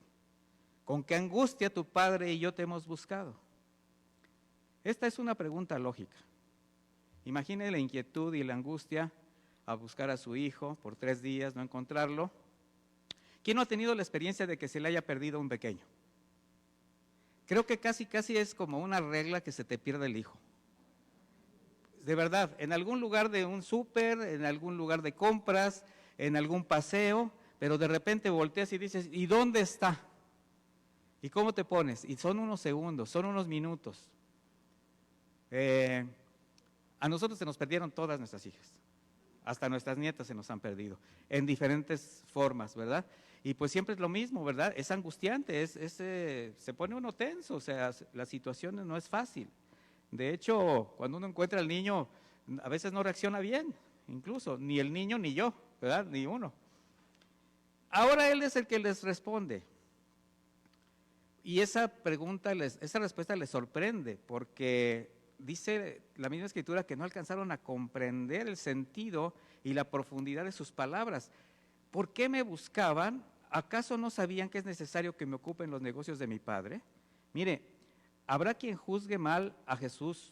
¿Con qué angustia tu padre y yo te hemos buscado? Esta es una pregunta lógica. Imagine la inquietud y la angustia a buscar a su hijo por 3 días, no encontrarlo. ¿Quién no ha tenido la experiencia de que se le haya perdido un pequeño? Creo que casi es como una regla que se te pierde el hijo. De verdad, en algún lugar de un súper, en algún lugar de compras, en algún paseo, pero de repente volteas y dices, ¿y dónde está? ¿Y cómo te pones? Y son unos segundos, son unos minutos. A nosotros se nos perdieron todas nuestras hijas, hasta nuestras nietas se nos han perdido, en diferentes formas, ¿verdad? Y pues siempre es lo mismo, ¿verdad? Es angustiante, se pone uno tenso, o sea, la situación no es fácil. De hecho, cuando uno encuentra al niño, a veces no reacciona bien, incluso, ni el niño ni yo, ¿verdad? Ni uno. Ahora él es el que les responde. Y esa respuesta les sorprende, porque dice la misma escritura que no alcanzaron a comprender el sentido y la profundidad de sus palabras. ¿Por qué me buscaban? ¿Acaso no sabían que es necesario que me ocupen los negocios de mi padre? Mire, habrá quien juzgue mal a Jesús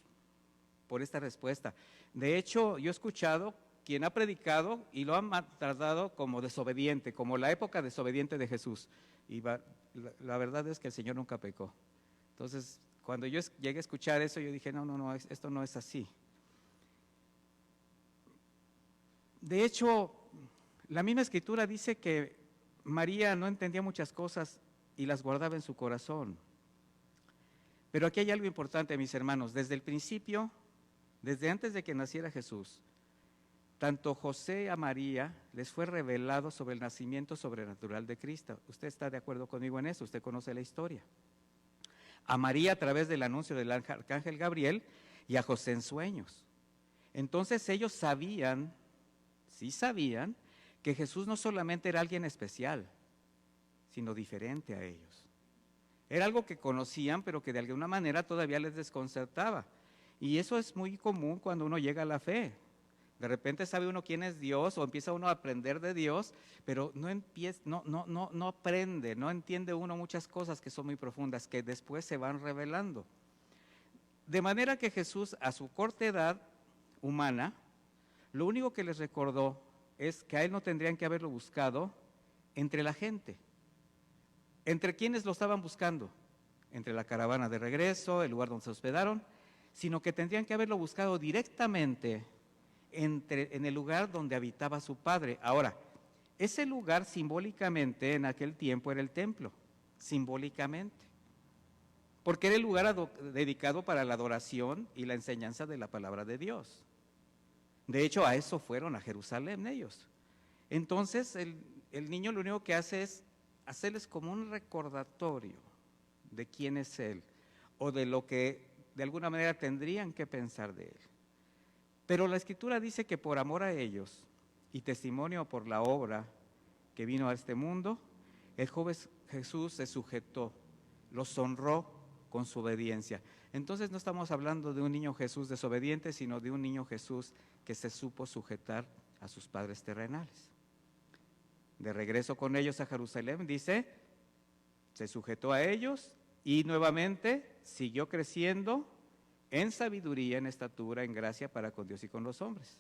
por esta respuesta. De hecho, yo he escuchado quien ha predicado y lo han tratado como desobediente, como la época desobediente de Jesús. Y la verdad es que el Señor nunca pecó. Entonces, cuando yo llegué a escuchar eso, yo dije, no, esto no es así. De hecho, la misma escritura dice que María no entendía muchas cosas y las guardaba en su corazón. Pero aquí hay algo importante, mis hermanos. Desde el principio, desde antes de que naciera Jesús, tanto José a María les fue revelado sobre el nacimiento sobrenatural de Cristo. ¿Usted está de acuerdo conmigo en eso? Usted conoce la historia. A María a través del anuncio del arcángel Gabriel y a José en sueños. Entonces ellos sabían, sí sabían, que Jesús no solamente era alguien especial, sino diferente a ellos. Era algo que conocían, pero que de alguna manera todavía les desconcertaba. Y eso es muy común cuando uno llega a la fe. De repente sabe uno quién es Dios o empieza uno a aprender de Dios, pero no aprende, no entiende uno muchas cosas que son muy profundas, que después se van revelando. De manera que Jesús, a su corta edad humana, lo único que les recordó es que a él no tendrían que haberlo buscado entre la gente. ¿Entre quiénes lo estaban buscando? Entre la caravana de regreso, el lugar donde se hospedaron, sino que tendrían que haberlo buscado directamente en el lugar donde habitaba su padre. Ahora, ese lugar simbólicamente en aquel tiempo era el templo, simbólicamente, porque era el lugar dedicado para la adoración y la enseñanza de la palabra de Dios. De hecho, a eso fueron a Jerusalén ellos. Entonces, el niño lo único que hace es hacerles como un recordatorio de quién es él, o de lo que de alguna manera tendrían que pensar de él. Pero la Escritura dice que por amor a ellos y testimonio por la obra que vino a este mundo, el joven Jesús se sujetó, los honró con su obediencia. Entonces no estamos hablando de un niño Jesús desobediente, sino de un niño Jesús que se supo sujetar a sus padres terrenales. De regreso con ellos a Jerusalén, dice, se sujetó a ellos y nuevamente siguió creciendo en sabiduría, en estatura, en gracia para con Dios y con los hombres.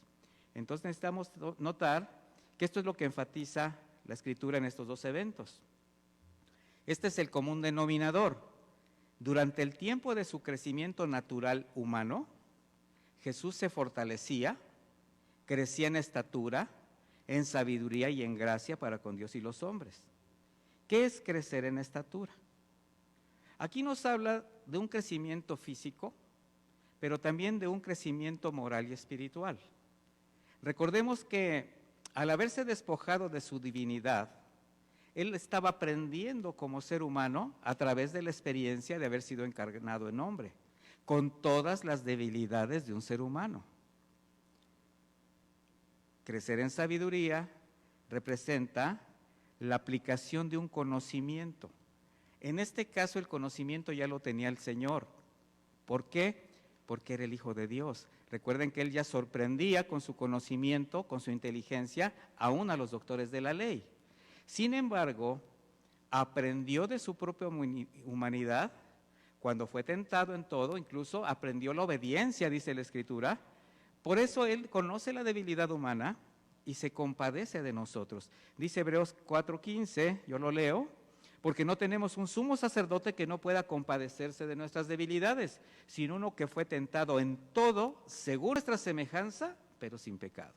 Entonces necesitamos notar que esto es lo que enfatiza la Escritura en estos dos eventos. Este es el común denominador. Durante el tiempo de su crecimiento natural humano, Jesús se fortalecía, crecía en estatura, en sabiduría y en gracia para con Dios y los hombres. ¿Qué es crecer en estatura? Aquí nos habla de un crecimiento físico, pero también de un crecimiento moral y espiritual. Recordemos que al haberse despojado de su divinidad, él estaba aprendiendo como ser humano a través de la experiencia de haber sido encarnado en hombre, con todas las debilidades de un ser humano. Crecer en sabiduría representa la aplicación de un conocimiento. En este caso el conocimiento ya lo tenía el Señor. ¿Por qué? Porque era el Hijo de Dios. Recuerden que él ya sorprendía con su conocimiento, con su inteligencia, aún a los doctores de la ley. Sin embargo, aprendió de su propia humanidad, cuando fue tentado en todo, incluso aprendió la obediencia, dice la Escritura. Por eso él conoce la debilidad humana y se compadece de nosotros. Dice Hebreos 4:15, yo lo leo, porque no tenemos un sumo sacerdote que no pueda compadecerse de nuestras debilidades, sino uno que fue tentado en todo, según nuestra semejanza, pero sin pecado.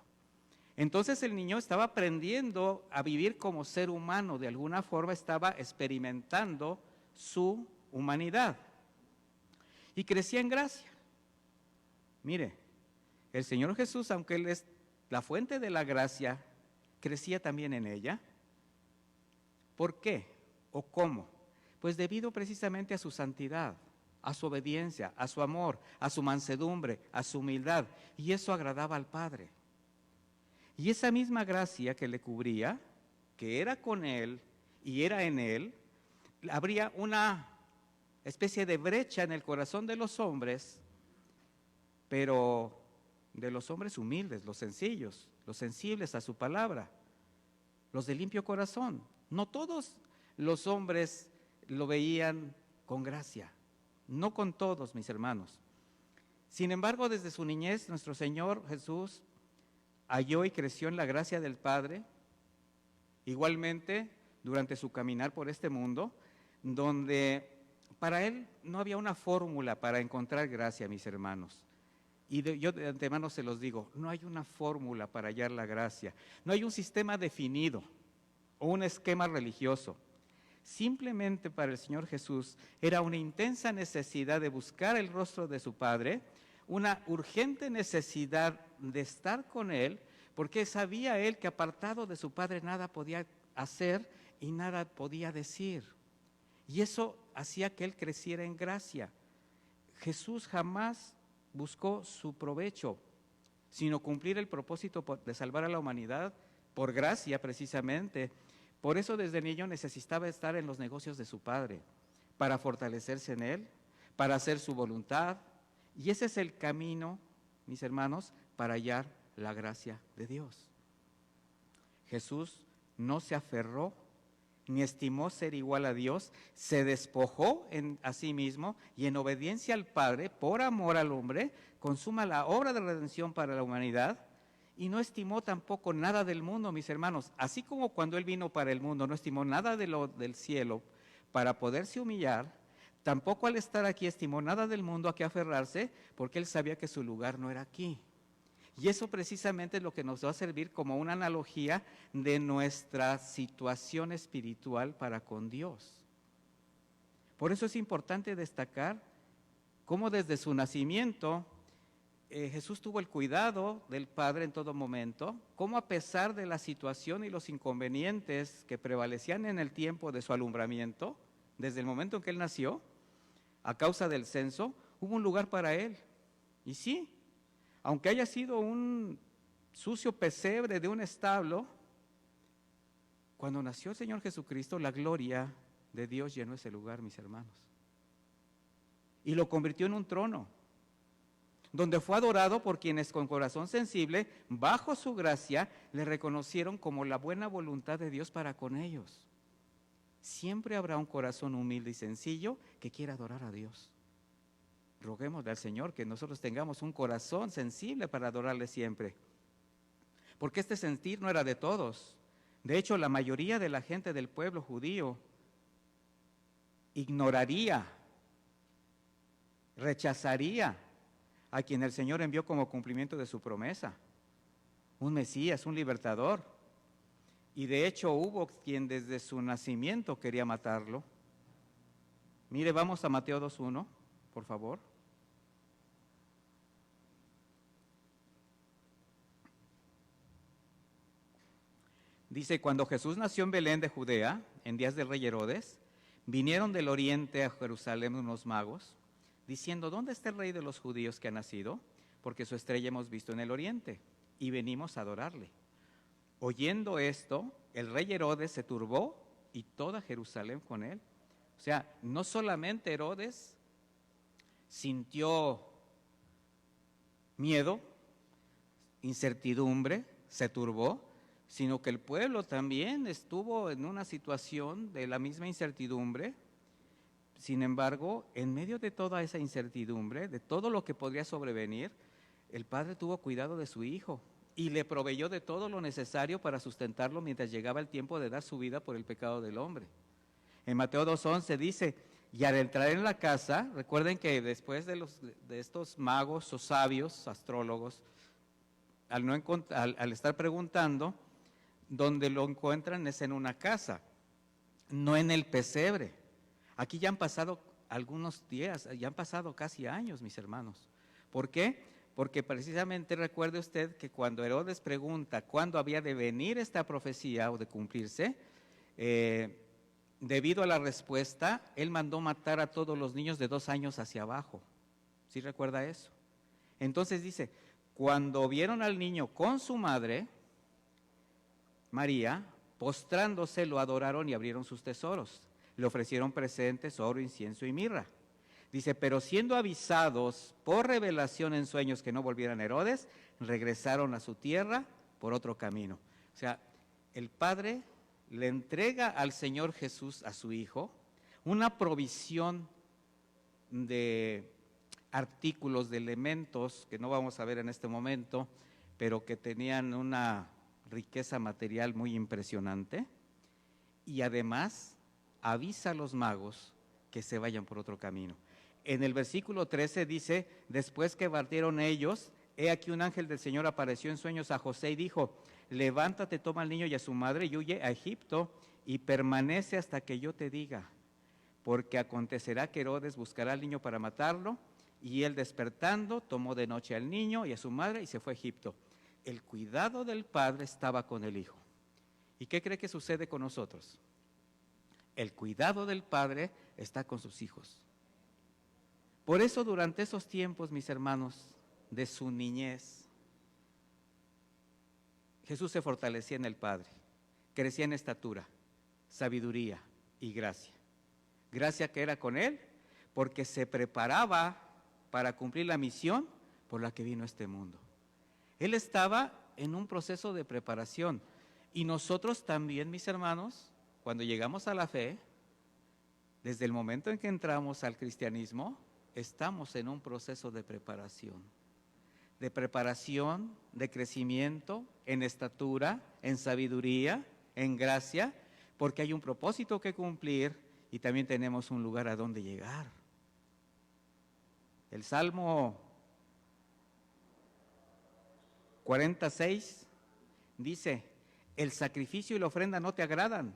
Entonces el niño estaba aprendiendo a vivir como ser humano, de alguna forma estaba experimentando su humanidad. Y crecía en gracia. Mire, el Señor Jesús, aunque Él es la fuente de la gracia, crecía también en ella. ¿Por qué? ¿O cómo? Pues debido precisamente a su santidad, a su obediencia, a su amor, a su mansedumbre, a su humildad. Y eso agradaba al Padre. Y esa misma gracia que le cubría, que era con Él y era en Él, habría una especie de brecha en el corazón de los hombres, pero de los hombres humildes, los sencillos, los sensibles a su palabra, los de limpio corazón. No todos los hombres lo veían con gracia, no con todos, mis hermanos. Sin embargo, desde su niñez, nuestro Señor Jesús halló y creció en la gracia del Padre, igualmente durante su caminar por este mundo, donde para él no había una fórmula para encontrar gracia, mis hermanos. Y yo de antemano se los digo, no hay una fórmula para hallar la gracia, no hay un sistema definido o un esquema religioso. Simplemente para el Señor Jesús era una intensa necesidad de buscar el rostro de su Padre, una urgente necesidad de estar con Él, porque sabía él que apartado de su padre nada podía hacer y nada podía decir. Y eso hacía que él creciera en gracia. Jesús jamás buscó su provecho, sino cumplir el propósito de salvar a la humanidad por gracia precisamente. Por eso desde niño necesitaba estar en los negocios de su padre, para fortalecerse en él, para hacer su voluntad. Y ese es el camino, mis hermanos, para hallar la gracia de Dios. Jesús no se aferró ni estimó ser igual a Dios, se despojó a sí mismo y en obediencia al Padre, por amor al hombre, consuma la obra de redención para la humanidad y no estimó tampoco nada del mundo, mis hermanos. Así como cuando Él vino para el mundo, no estimó nada del cielo para poderse humillar, tampoco al estar aquí estimó nada del mundo a que aferrarse, porque Él sabía que su lugar no era aquí. Y eso precisamente es lo que nos va a servir como una analogía de nuestra situación espiritual para con Dios. Por eso es importante destacar cómo desde su nacimiento Jesús tuvo el cuidado del Padre en todo momento, cómo a pesar de la situación y los inconvenientes que prevalecían en el tiempo de su alumbramiento, desde el momento en que Él nació, a causa del censo, hubo un lugar para Él. Y sí, aunque haya sido un sucio pesebre de un establo, cuando nació el Señor Jesucristo, la gloria de Dios llenó ese lugar, mis hermanos. Y lo convirtió en un trono, donde fue adorado por quienes con corazón sensible, bajo su gracia, le reconocieron como la buena voluntad de Dios para con ellos. Siempre habrá un corazón humilde y sencillo que quiera adorar a Dios. Roguémosle al Señor que nosotros tengamos un corazón sensible para adorarle siempre. Porque este sentir no era de todos. De hecho, la mayoría de la gente del pueblo judío ignoraría, rechazaría a quien el Señor envió como cumplimiento de su promesa. Un Mesías, un libertador. Y de hecho hubo quien desde su nacimiento quería matarlo. Mire, vamos a Mateo 2:1, por favor. Dice, cuando Jesús nació en Belén de Judea, en días del rey Herodes, vinieron del oriente a Jerusalén unos magos, diciendo, ¿dónde está el rey de los judíos que ha nacido? Porque su estrella hemos visto en el oriente, y venimos a adorarle. Oyendo esto, el rey Herodes se turbó, y toda Jerusalén con él. O sea, no solamente Herodes sintió miedo, incertidumbre, se turbó, sino que el pueblo también estuvo en una situación de la misma incertidumbre. Sin embargo, en medio de toda esa incertidumbre, de todo lo que podría sobrevenir, el padre tuvo cuidado de su hijo y le proveyó de todo lo necesario para sustentarlo mientras llegaba el tiempo de dar su vida por el pecado del hombre. En Mateo 2:11 dice, y al entrar en la casa, recuerden que después de estos magos o sabios, astrólogos, al estar preguntando, donde lo encuentran es en una casa, no en el pesebre. Aquí ya han pasado algunos días, ya han pasado casi años, mis hermanos. ¿Por qué? Porque precisamente recuerde usted que cuando Herodes pregunta cuándo había de venir esta profecía o de cumplirse, debido a la respuesta, él mandó matar a todos los niños de 2 años hacia abajo. ¿Sí recuerda eso? Entonces dice, cuando vieron al niño con su madre, María, postrándose lo adoraron y abrieron sus tesoros. Le ofrecieron presentes, oro, incienso y mirra. Dice, pero siendo avisados por revelación en sueños que no volvieran a Herodes, regresaron a su tierra por otro camino. O sea, el Padre le entrega al Señor Jesús, a su Hijo, una provisión de artículos, de elementos que no vamos a ver en este momento, pero que tenían una riqueza material muy impresionante, y además avisa a los magos que se vayan por otro camino. En el versículo 13 dice, después que partieron ellos, he aquí un ángel del Señor apareció en sueños a José y dijo, levántate, toma al niño y a su madre y huye a Egipto y permanece hasta que yo te diga, porque acontecerá que Herodes buscará al niño para matarlo, y él despertando tomó de noche al niño y a su madre y se fue a Egipto. el cuidado del Padre estaba con el Hijo. ¿Y qué cree que sucede con nosotros? El cuidado del Padre está con sus hijos. Por eso durante esos tiempos, mis hermanos, de su niñez, Jesús se fortalecía en el Padre, crecía en estatura, sabiduría y gracia. Gracia que era con Él, porque se preparaba para cumplir la misión por la que vino a este mundo. Él estaba en un proceso de preparación. Y nosotros también, mis hermanos, cuando llegamos a la fe, desde el momento en que entramos al cristianismo, estamos en un proceso de preparación, de crecimiento en estatura, en sabiduría, en gracia, porque hay un propósito que cumplir y también tenemos un lugar a donde llegar. El Salmo 46 dice: el sacrificio y la ofrenda no te agradan.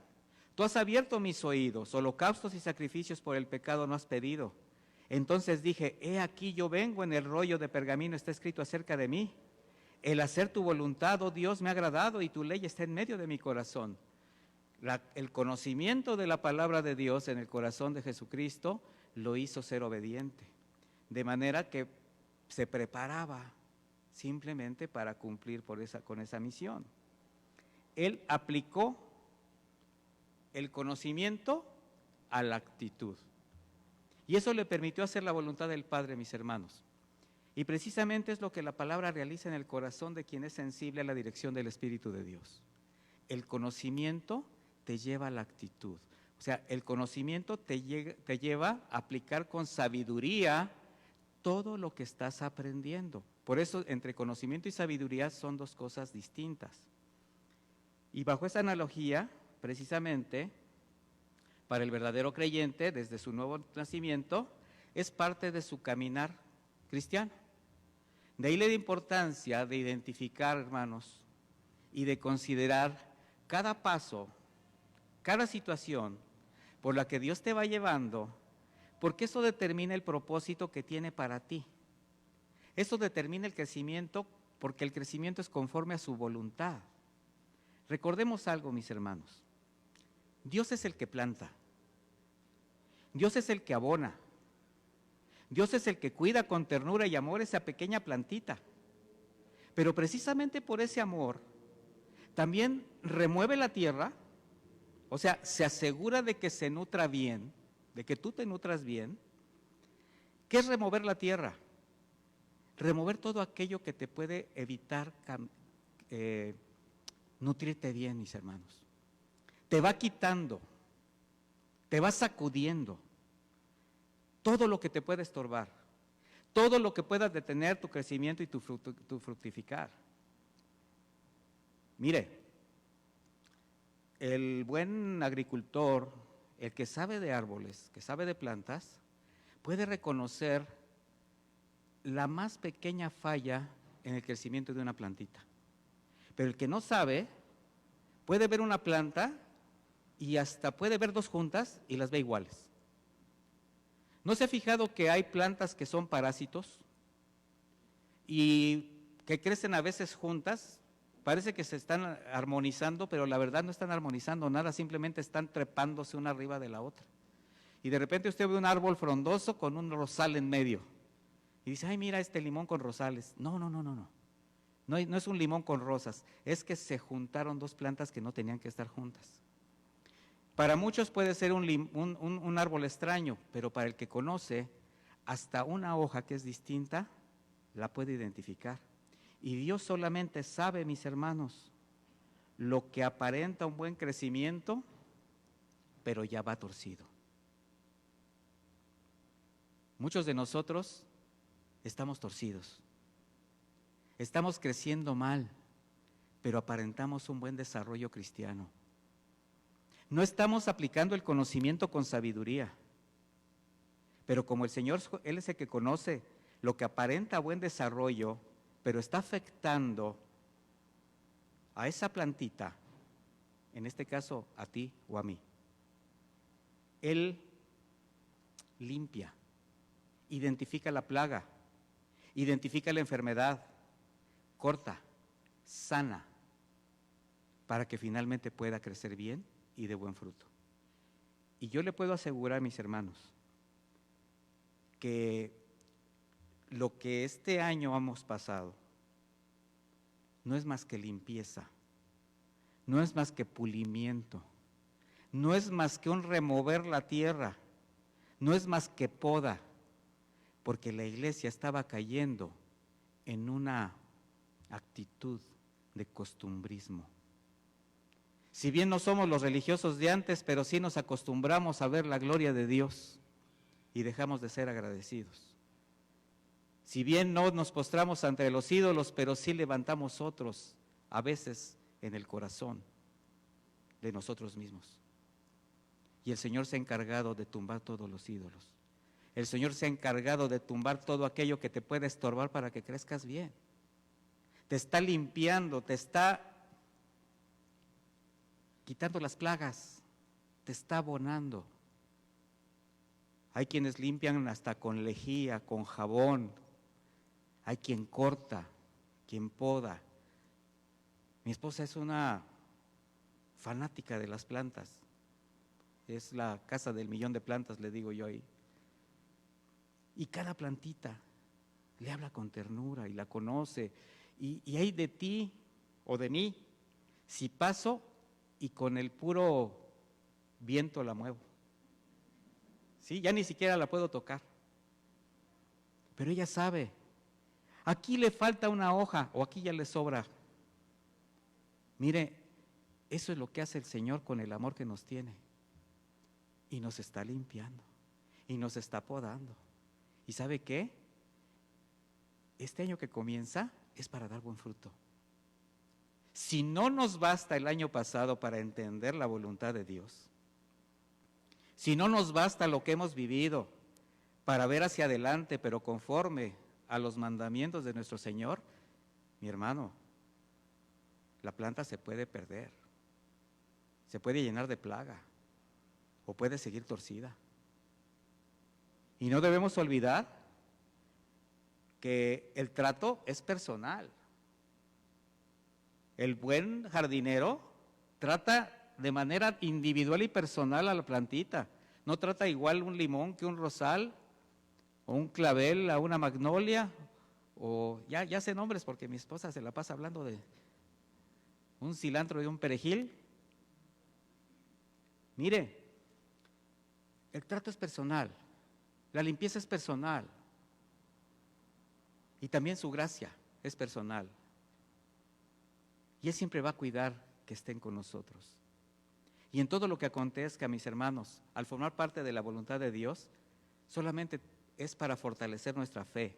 Tú has abierto mis oídos, holocaustos y sacrificios por el pecado no has pedido. Entonces dije: he aquí yo vengo, en el rollo de pergamino está escrito acerca de mí. El hacer tu voluntad, oh Dios, me ha agradado y tu ley está en medio de mi corazón. El conocimiento de la palabra de Dios en el corazón de Jesucristo lo hizo ser obediente, de manera que se preparaba simplemente para cumplir con esa misión. Él aplicó el conocimiento a la actitud. Y eso le permitió hacer la voluntad del Padre, mis hermanos. Y precisamente es lo que la palabra realiza en el corazón de quien es sensible a la dirección del Espíritu de Dios. El conocimiento te lleva a la actitud. O sea, el conocimiento te lleva a aplicar con sabiduría todo lo que estás aprendiendo. Por eso, entre conocimiento y sabiduría son dos cosas distintas. Y bajo esa analogía, precisamente, para el verdadero creyente, desde su nuevo nacimiento, es parte de su caminar cristiano. De ahí la importancia de identificar, hermanos, y de considerar cada paso, cada situación por la que Dios te va llevando, porque eso determina el propósito que tiene para ti. Eso determina el crecimiento, porque el crecimiento es conforme a su voluntad. Recordemos algo, mis hermanos. Dios es el que planta. Dios es el que abona. Dios es el que cuida con ternura y amor esa pequeña plantita. Pero precisamente por ese amor, también remueve la tierra, o sea, se asegura de que se nutra bien, de que tú te nutras bien. ¿Qué es remover la tierra? Remover todo aquello que te puede evitar nutrirte bien, mis hermanos. Te va quitando, te va sacudiendo todo lo que te puede estorbar, todo lo que pueda detener tu crecimiento y tu fructificar. Mire, el buen agricultor, el que sabe de árboles, que sabe de plantas, puede reconocer la más pequeña falla en el crecimiento de una plantita. Pero el que no sabe, puede ver una planta y hasta puede ver dos juntas y las ve iguales. ¿No se ha fijado que hay plantas que son parásitos y que crecen a veces juntas? Parece que se están armonizando, pero la verdad no están armonizando nada, simplemente están trepándose una arriba de la otra. Y de repente usted ve un árbol frondoso con un rosal en medio. Y dice: ay, mira este limón con rosales. No. No es un limón con rosas, es que se juntaron dos plantas que no tenían que estar juntas. Para muchos puede ser un árbol extraño, pero para el que conoce, hasta una hoja que es distinta, la puede identificar. Y Dios solamente sabe, mis hermanos, lo que aparenta un buen crecimiento, pero ya va torcido. Muchos de nosotros estamos torcidos. Estamos creciendo mal, pero aparentamos un buen desarrollo cristiano. No estamos aplicando el conocimiento con sabiduría, pero como el Señor, Él es el que conoce lo que aparenta buen desarrollo, pero está afectando a esa plantita, en este caso a ti o a mí. Él limpia, identifica la plaga, identifica la enfermedad, corta, sana, para que finalmente pueda crecer bien y de buen fruto. Y yo le puedo asegurar, mis hermanos, que lo que este año hemos pasado no es más que limpieza, no es más que pulimiento, no es más que un remover la tierra, no es más que poda, porque la iglesia estaba cayendo en una actitud de costumbrismo. Si bien no somos los religiosos de antes, pero sí nos acostumbramos a ver la gloria de Dios y dejamos de ser agradecidos. Si bien no nos postramos ante los ídolos, pero sí levantamos otros, a veces en el corazón de nosotros mismos. Y el Señor se ha encargado de tumbar todos los ídolos. El Señor se ha encargado de tumbar todo aquello que te puede estorbar para que crezcas bien. Te está limpiando, te está quitando las plagas, te está abonando. Hay quienes limpian hasta con lejía, con jabón. Hay quien corta, quien poda. Mi esposa es una fanática de las plantas. Es la casa del millón de plantas, le digo yo ahí. Y cada plantita le habla con ternura y la conoce. Y hay de ti o de mí, si paso y con el puro viento la muevo. ¿Sí? Ya ni siquiera la puedo tocar. Pero ella sabe, aquí le falta una hoja o aquí ya le sobra. Mire, eso es lo que hace el Señor con el amor que nos tiene. Y nos está limpiando y nos está podando. ¿Y sabe qué? Este año que comienza es para dar buen fruto. Si no nos basta el año pasado para entender la voluntad de Dios, si no nos basta lo que hemos vivido para ver hacia adelante, pero conforme a los mandamientos de nuestro Señor, mi hermano, la planta se puede perder, se puede llenar de plaga o puede seguir torcida. Y no debemos olvidar que el trato es personal. El buen jardinero trata de manera individual y personal a la plantita. No trata igual un limón que un rosal, o un clavel a una magnolia, o ya sé nombres porque mi esposa se la pasa hablando de un cilantro y un perejil. Mire, el trato es personal, la limpieza es personal y también su gracia es personal. Y Él siempre va a cuidar que estén con nosotros. Y en todo lo que acontezca, mis hermanos, al formar parte de la voluntad de Dios, solamente es para fortalecer nuestra fe,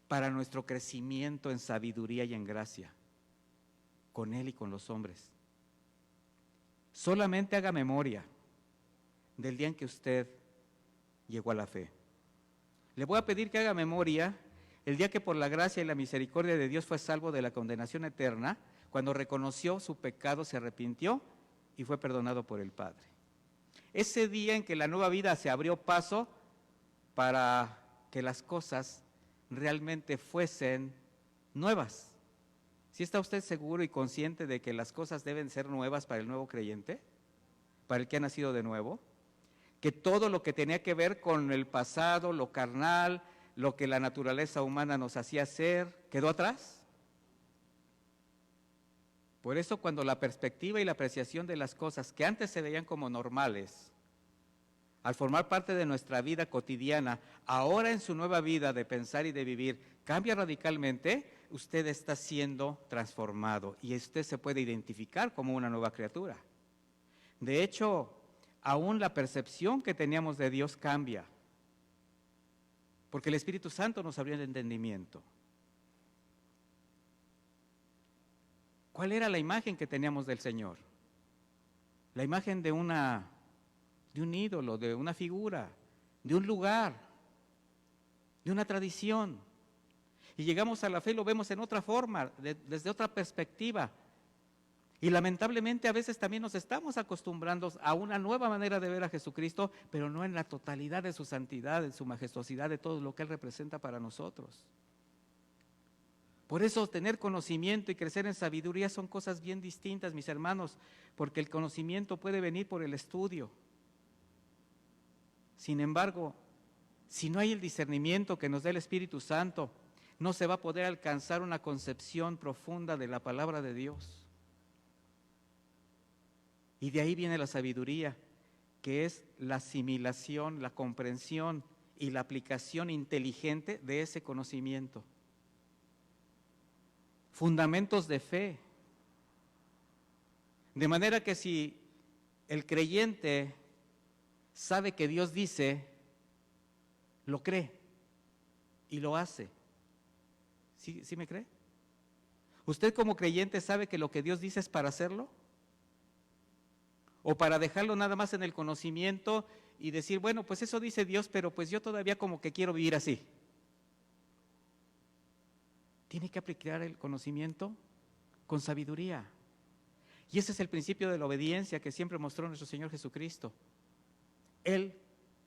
para nuestro crecimiento en sabiduría y en gracia, con Él y con los hombres. Solamente haga memoria del día en que usted llegó a la fe. Le voy a pedir que haga memoria el día que por la gracia y la misericordia de Dios fue salvo de la condenación eterna, cuando reconoció su pecado, se arrepintió y fue perdonado por el Padre. Ese día en que la nueva vida se abrió paso para que las cosas realmente fuesen nuevas. ¿Sí está usted seguro y consciente de que las cosas deben ser nuevas para el nuevo creyente? ¿Para el que ha nacido de nuevo? Que todo lo que tenía que ver con el pasado, lo carnal, lo que la naturaleza humana nos hacía hacer, ¿quedó atrás? Por eso cuando la perspectiva y la apreciación de las cosas que antes se veían como normales, al formar parte de nuestra vida cotidiana, ahora en su nueva vida de pensar y de vivir, cambia radicalmente, usted está siendo transformado y usted se puede identificar como una nueva criatura. De hecho, aún la percepción que teníamos de Dios cambia, porque el Espíritu Santo nos abrió el entendimiento. ¿Cuál era la imagen que teníamos del Señor? La imagen de un ídolo, de una figura, de un lugar, de una tradición. Y llegamos a la fe y lo vemos en otra forma, desde otra perspectiva. Y lamentablemente a veces también nos estamos acostumbrando a una nueva manera de ver a Jesucristo, pero no en la totalidad de su santidad, de su majestuosidad, de todo lo que Él representa para nosotros. Por eso tener conocimiento y crecer en sabiduría son cosas bien distintas, mis hermanos, porque el conocimiento puede venir por el estudio. Sin embargo, si no hay el discernimiento que nos da el Espíritu Santo, no se va a poder alcanzar una concepción profunda de la palabra de Dios. Y de ahí viene la sabiduría, que es la asimilación, la comprensión y la aplicación inteligente de ese conocimiento. Fundamentos de fe. De manera que si el creyente sabe que Dios dice, lo cree y lo hace. ¿Sí me cree? ¿Usted como creyente sabe que lo que Dios dice es para hacerlo? ¿O para dejarlo nada más en el conocimiento y decir, bueno, pues eso dice Dios, pero pues yo todavía como que quiero vivir así? Tiene que aplicar el conocimiento con sabiduría. Y ese es el principio de la obediencia que siempre mostró nuestro Señor Jesucristo. Él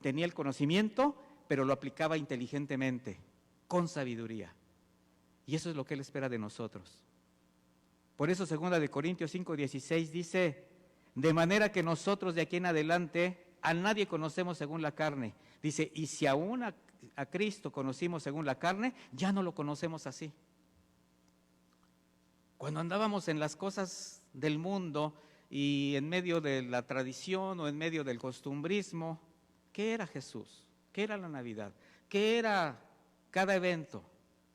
tenía el conocimiento, pero lo aplicaba inteligentemente, con sabiduría. Y eso es lo que Él espera de nosotros. Por eso 2 Corintios 5:16 dice, de manera que nosotros de aquí en adelante a nadie conocemos según la carne. Dice, y si aún a Cristo conocimos según la carne, ya no lo conocemos así. Cuando andábamos en las cosas del mundo y en medio de la tradición o en medio del costumbrismo, ¿qué era Jesús? ¿Qué era la Navidad? ¿Qué era cada evento?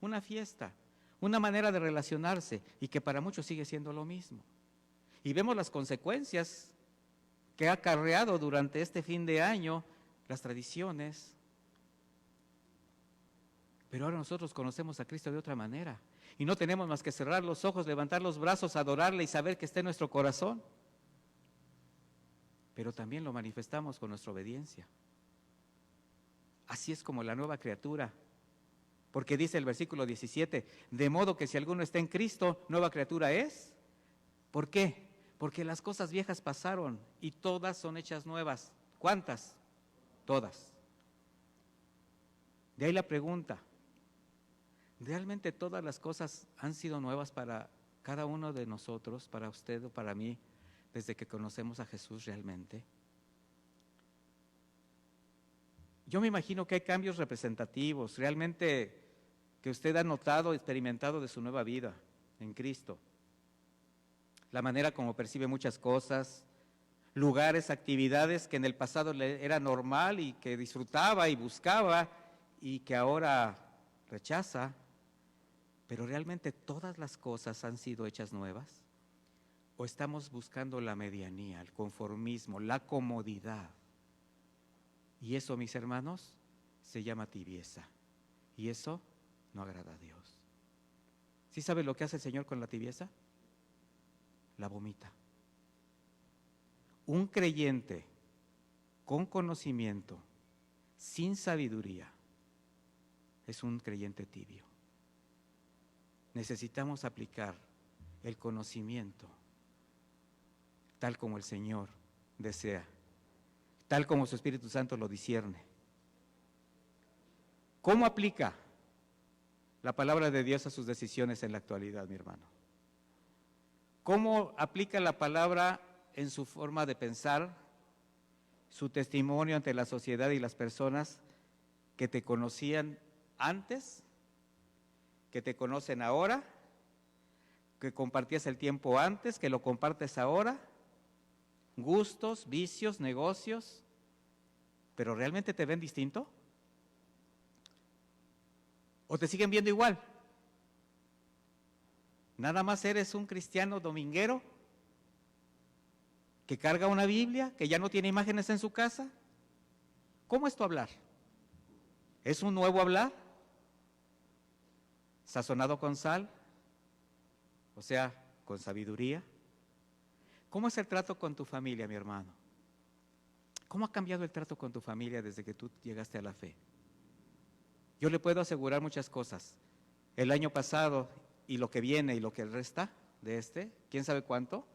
Una fiesta, una manera de relacionarse y que para muchos sigue siendo lo mismo. Y vemos las consecuencias que ha acarreado durante este fin de año las tradiciones. Pero ahora nosotros conocemos a Cristo de otra manera. Y no tenemos más que cerrar los ojos, levantar los brazos, adorarle y saber que está en nuestro corazón. Pero también lo manifestamos con nuestra obediencia. Así es como la nueva criatura. Porque dice el versículo 17, de modo que si alguno está en Cristo, nueva criatura es. ¿Por qué? Porque las cosas viejas pasaron y todas son hechas nuevas. ¿Cuántas? Todas. De ahí la pregunta. ¿Realmente todas las cosas han sido nuevas para cada uno de nosotros, para usted o para mí, desde que conocemos a Jesús realmente? Yo me imagino que hay cambios representativos, realmente que usted ha notado, experimentado de su nueva vida en Cristo. La manera como percibe muchas cosas, lugares, actividades que en el pasado le era normal y que disfrutaba y buscaba y que ahora rechaza. ¿Pero realmente todas las cosas han sido hechas nuevas? ¿O estamos buscando la medianía, el conformismo, la comodidad? Y eso, mis hermanos, se llama tibieza. Y eso no agrada a Dios. ¿Sí sabe lo que hace el Señor con la tibieza? La vomita. Un creyente con conocimiento, sin sabiduría, es un creyente tibio. Necesitamos aplicar el conocimiento tal como el Señor desea, tal como su Espíritu Santo lo discierne. ¿Cómo aplica la palabra de Dios a sus decisiones en la actualidad, mi hermano? ¿Cómo aplica la palabra en su forma de pensar, su testimonio ante la sociedad y las personas que te conocían antes, que te conocen ahora, que compartías el tiempo antes, que lo compartes ahora? Gustos, vicios, negocios, ¿pero realmente te ven distinto? ¿O te siguen viendo igual? ¿Nada más eres un cristiano dominguero que carga una Biblia, que ya no tiene imágenes en su casa? ¿Cómo es tu hablar? ¿Es un nuevo hablar? ¿Sazonado con sal? O sea, con sabiduría. ¿Cómo es el trato con tu familia, mi hermano? ¿Cómo ha cambiado el trato con tu familia desde que tú llegaste a la fe? Yo le puedo asegurar muchas cosas. El año pasado y lo que viene y lo que resta de quién sabe cuánto,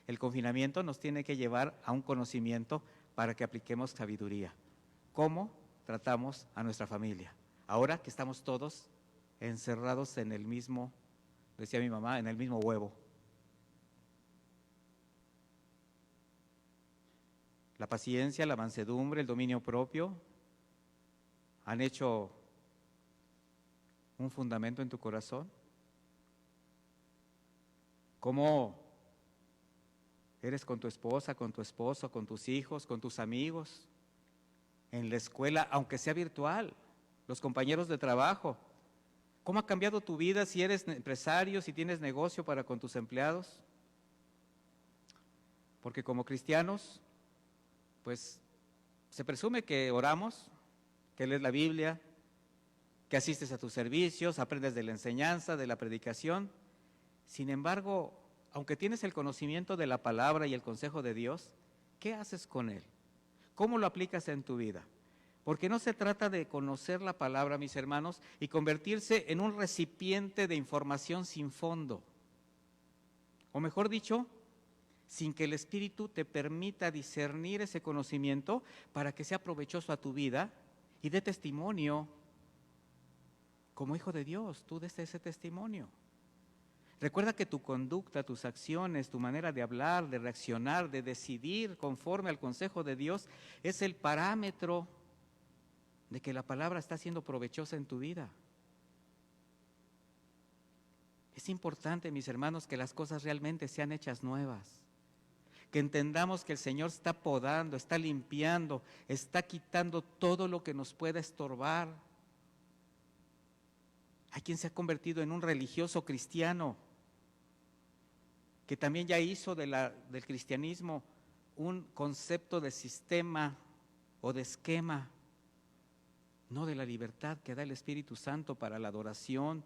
el confinamiento nos tiene que llevar a un conocimiento para que apliquemos sabiduría. ¿Cómo tratamos a nuestra familia? Ahora que estamos todos encerrados en el mismo decía mi mamá, en el mismo huevo. La paciencia, la mansedumbre, el dominio propio han hecho un fundamento en tu corazón. ¿Cómo eres con tu esposa, con tu esposo, con tus hijos, con tus amigos? En la escuela, aunque sea virtual, los compañeros de trabajo. ¿Cómo ha cambiado tu vida si eres empresario, si tienes negocio para con tus empleados? Porque como cristianos, pues se presume que oramos, que lees la Biblia, que asistes a tus servicios, aprendes de la enseñanza, de la predicación. Sin embargo, aunque tienes el conocimiento de la palabra y el consejo de Dios, ¿qué haces con él? ¿Cómo lo aplicas en tu vida? Porque no se trata de conocer la palabra, mis hermanos, y convertirse en un recipiente de información sin fondo. O mejor dicho, sin que el Espíritu te permita discernir ese conocimiento para que sea provechoso a tu vida y dé testimonio. Como hijo de Dios, tú des ese testimonio. Recuerda que tu conducta, tus acciones, tu manera de hablar, de reaccionar, de decidir conforme al consejo de Dios es el parámetro de que la palabra está siendo provechosa en tu vida. Es importante, mis hermanos, que las cosas realmente sean hechas nuevas. Que entendamos que el Señor está podando, está limpiando, está quitando todo lo que nos pueda estorbar. Hay quien se ha convertido en un religioso cristiano, que también ya hizo del cristianismo un concepto de sistema o de esquema, no de la libertad que da el Espíritu Santo para la adoración,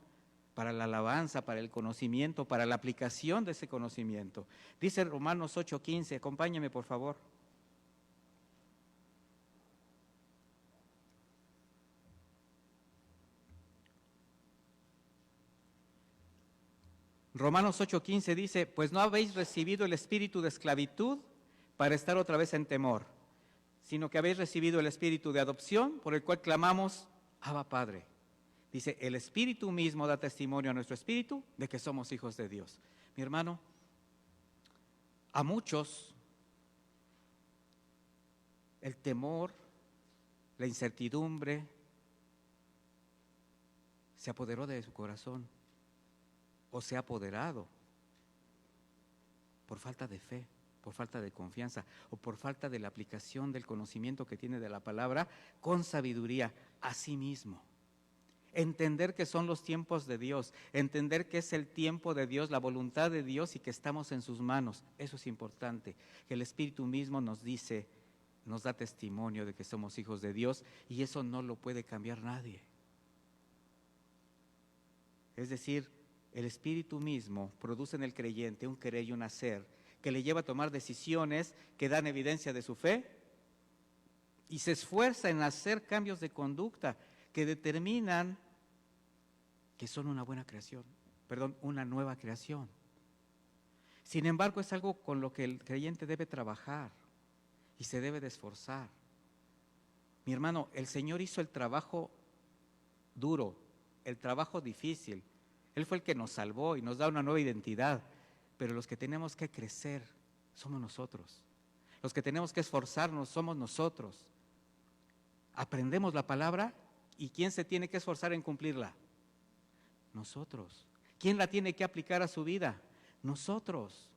para la alabanza, para el conocimiento, para la aplicación de ese conocimiento. Dice Romanos 8:15, acompáñame por favor. Romanos 8:15 dice, pues no habéis recibido el espíritu de esclavitud para estar otra vez en temor, sino que habéis recibido el espíritu de adopción, por el cual clamamos, Abba Padre. Dice, el Espíritu mismo da testimonio a nuestro espíritu de que somos hijos de Dios. Mi hermano, a muchos el temor, la incertidumbre se apoderó de su corazón o se ha apoderado por falta de fe, por falta de confianza o por falta de la aplicación del conocimiento que tiene de la palabra con sabiduría a sí mismo. Entender que son los tiempos de Dios, entender que es el tiempo de Dios, la voluntad de Dios y que estamos en sus manos. Eso es importante, que el Espíritu mismo nos dice, nos da testimonio de que somos hijos de Dios y eso no lo puede cambiar nadie. Es decir, el Espíritu mismo produce en el creyente un querer y un hacer que le lleva a tomar decisiones que dan evidencia de su fe y se esfuerza en hacer cambios de conducta que determinan que son una una nueva creación. Sin embargo, es algo con lo que el creyente debe trabajar y se debe de esforzar. Mi hermano, el Señor hizo el trabajo duro, el trabajo difícil. Él fue el que nos salvó y nos da una nueva identidad, pero los que tenemos que crecer somos nosotros. Los que tenemos que esforzarnos somos nosotros. Aprendemos la palabra y ¿quién se tiene que esforzar en cumplirla? Nosotros. ¿Quién la tiene que aplicar a su vida? Nosotros.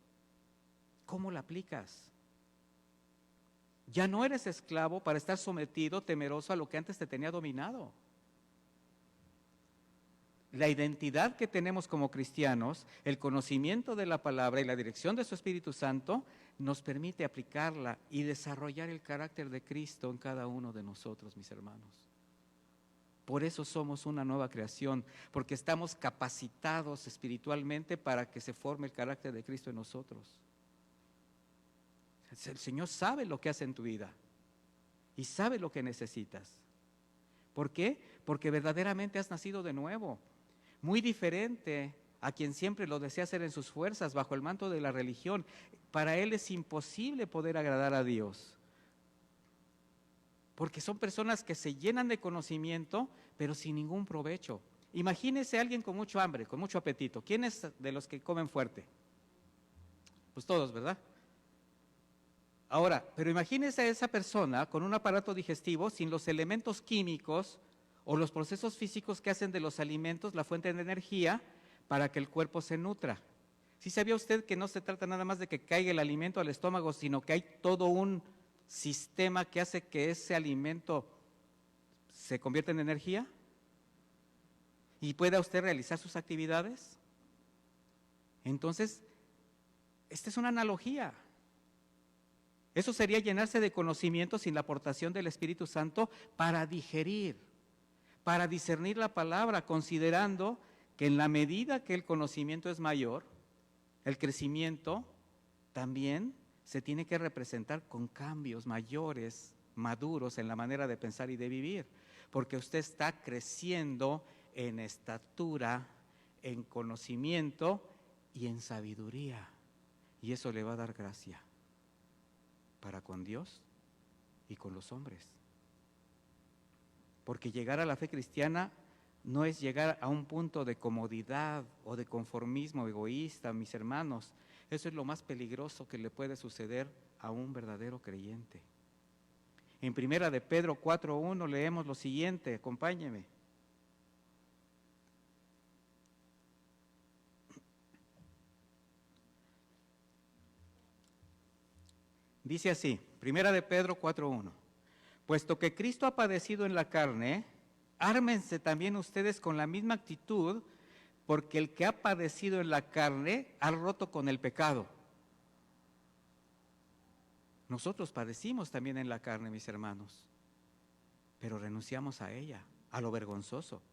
¿Cómo la aplicas? Ya no eres esclavo para estar sometido, temeroso a lo que antes te tenía dominado. La identidad que tenemos como cristianos, el conocimiento de la palabra y la dirección de su Espíritu Santo nos permite aplicarla y desarrollar el carácter de Cristo en cada uno de nosotros, mis hermanos. Por eso somos una nueva creación, porque estamos capacitados espiritualmente para que se forme el carácter de Cristo en nosotros. El Señor sabe lo que hace en tu vida y sabe lo que necesitas. ¿Por qué? Porque verdaderamente has nacido de nuevo, muy diferente a quien siempre lo desea hacer en sus fuerzas, bajo el manto de la religión. Para él es imposible poder agradar a Dios, porque son personas que se llenan de conocimiento, pero sin ningún provecho. Imagínese a alguien con mucho hambre, con mucho apetito. ¿Quién es de los que comen fuerte? Pues todos, ¿verdad? Ahora, pero imagínese a esa persona con un aparato digestivo sin los elementos químicos o los procesos físicos que hacen de los alimentos la fuente de energía para que el cuerpo se nutra. ¿Sí sabía usted que no se trata nada más de que caiga el alimento al estómago, sino que hay todo un sistema que hace que ese alimento se convierta en energía? ¿Y pueda usted realizar sus actividades? Entonces, esta es una analogía. Eso sería llenarse de conocimiento sin la aportación del Espíritu Santo para digerir, para discernir la palabra, considerando que en la medida que el conocimiento es mayor, el crecimiento también se tiene que representar con cambios mayores, maduros en la manera de pensar y de vivir, porque usted está creciendo en estatura, en conocimiento y en sabiduría, y eso le va a dar gracia para con Dios y con los hombres. Porque llegar a la fe cristiana no es llegar a un punto de comodidad o de conformismo egoísta, mis hermanos. Eso es lo más peligroso que le puede suceder a un verdadero creyente. En Primera de Pedro 4:1 leemos lo siguiente, acompáñeme. Dice así, Primera de Pedro 4:1, puesto que Cristo ha padecido en la carne, ármense también ustedes con la misma actitud, porque el que ha padecido en la carne ha roto con el pecado. Nosotros padecimos también en la carne, mis hermanos, pero renunciamos a ella, a lo vergonzoso.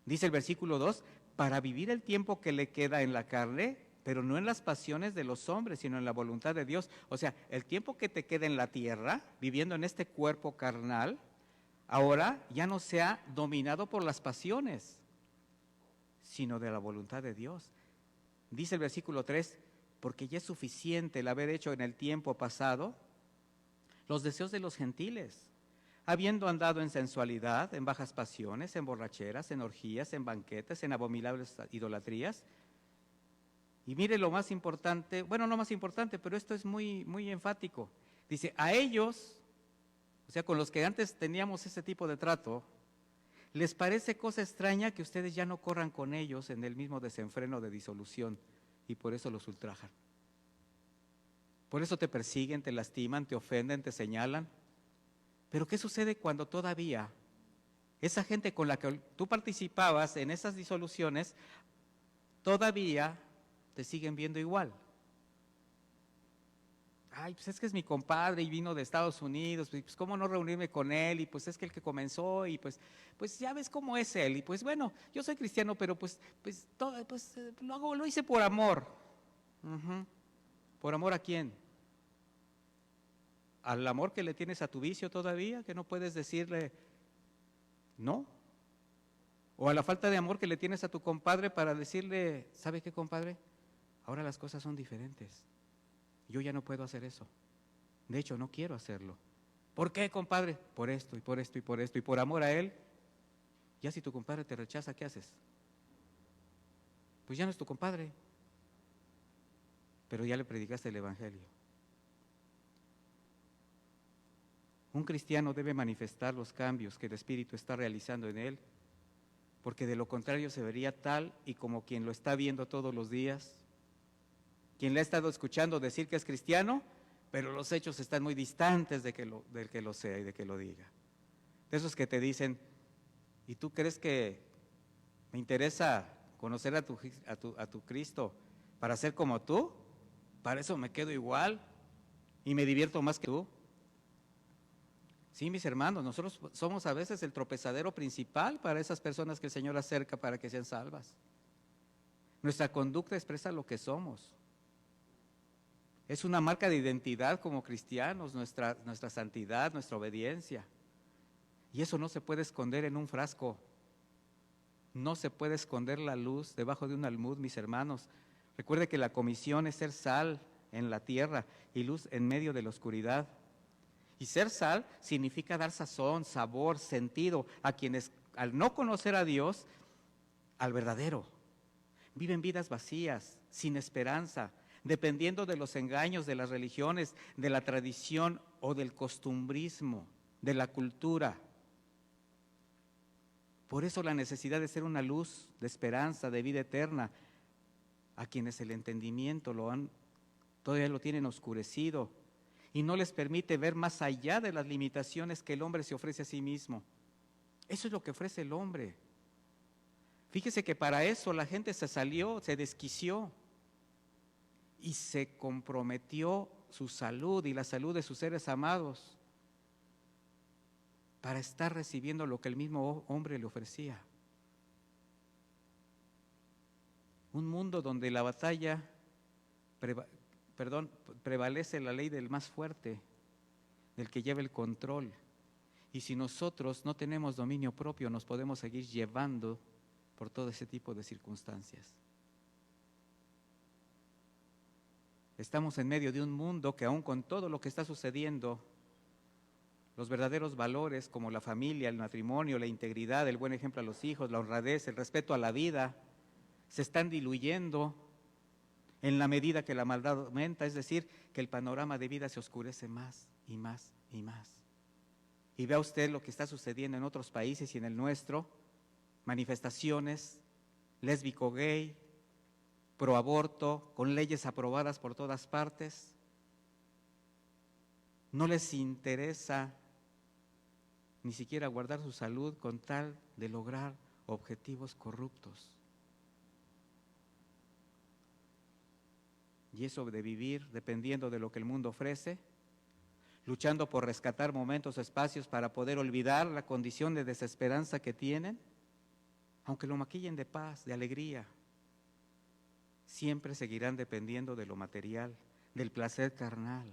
Dice el versículo 2, para vivir el tiempo que le queda en la carne, pero no en las pasiones de los hombres, sino en la voluntad de Dios. O sea, el tiempo que te queda en la tierra, viviendo en este cuerpo carnal, ahora ya no sea dominado por las pasiones, sino de la voluntad de Dios. Dice el versículo 3, porque ya es suficiente el haber hecho en el tiempo pasado los deseos de los gentiles, habiendo andado en sensualidad, en bajas pasiones, en borracheras, en orgías, en banquetes, en abominables idolatrías. Y mire lo más importante, bueno, no más importante, pero esto es muy, muy enfático. Dice, a ellos, o sea, con los que antes teníamos ese tipo de trato, les parece cosa extraña que ustedes ya no corran con ellos en el mismo desenfreno de disolución, y por eso los ultrajan. Por eso te persiguen, te lastiman, te ofenden, te señalan. Pero ¿qué sucede cuando todavía esa gente con la que tú participabas en esas disoluciones, todavía te siguen viendo igual? Ay, pues es que es mi compadre y vino de Estados Unidos, pues cómo no reunirme con él, y pues es que el que comenzó, y pues ya ves cómo es él, y pues bueno, yo soy cristiano, pero lo hice por amor. ¿Por amor a quién? ¿Al amor que le tienes a tu vicio todavía, que no puedes decirle no? ¿O a la falta de amor que le tienes a tu compadre para decirle, ¿sabe qué, compadre? Ahora las cosas son diferentes. Yo ya no puedo hacer eso. De hecho, no quiero hacerlo. ¿Por qué, compadre? Por esto y por esto y por esto. Y por amor a él, ya si tu compadre te rechaza, ¿qué haces? Pues ya no es tu compadre. Pero ya le predicaste el evangelio. Un cristiano debe manifestar los cambios que el Espíritu está realizando en él, porque de lo contrario se vería tal y como quien lo está viendo todos los días, quien le ha estado escuchando decir que es cristiano, pero los hechos están muy distantes del que lo sea y de que lo diga. De esos que te dicen, ¿y tú crees que me interesa conocer a tu Cristo para ser como tú? Para eso me quedo igual y me divierto más que tú. Sí, mis hermanos, nosotros somos a veces el tropezadero principal para esas personas que el Señor acerca para que sean salvas. Nuestra conducta expresa lo que somos. Es una marca de identidad como cristianos, nuestra santidad, nuestra obediencia. Y eso no se puede esconder en un frasco. No se puede esconder la luz debajo de un almud, mis hermanos. Recuerde que la comisión es ser sal en la tierra y luz en medio de la oscuridad. Y ser sal significa dar sazón, sabor, sentido a al no conocer a Dios, al verdadero. Viven vidas vacías, sin esperanza, dependiendo de los engaños de las religiones, de la tradición o del costumbrismo, de la cultura. Por eso la necesidad de ser una luz de esperanza, de vida eterna, a quienes el entendimiento todavía lo tienen oscurecido y no les permite ver más allá de las limitaciones que el hombre se ofrece a sí mismo. Eso es lo que ofrece el hombre. Fíjese que para eso la gente se salió, se desquició y se comprometió su salud y la salud de sus seres amados para estar recibiendo lo que el mismo hombre le ofrecía. Un mundo donde la batalla, prevalece la ley del más fuerte, del que lleva el control. Y si nosotros no tenemos dominio propio, nos podemos seguir llevando por todo ese tipo de circunstancias. Estamos en medio de un mundo que aún con todo lo que está sucediendo, los verdaderos valores como la familia, el matrimonio, la integridad, el buen ejemplo a los hijos, la honradez, el respeto a la vida, se están diluyendo en la medida que la maldad aumenta, es decir, que el panorama de vida se oscurece más y más y más. Y vea usted lo que está sucediendo en otros países y en el nuestro, manifestaciones lésbico-gay, pro-aborto, con leyes aprobadas por todas partes. No les interesa ni siquiera guardar su salud con tal de lograr objetivos corruptos. Y eso de vivir dependiendo de lo que el mundo ofrece, luchando por rescatar momentos, espacios para poder olvidar la condición de desesperanza que tienen, aunque lo maquillen de paz, de alegría, siempre seguirán dependiendo de lo material, del placer carnal.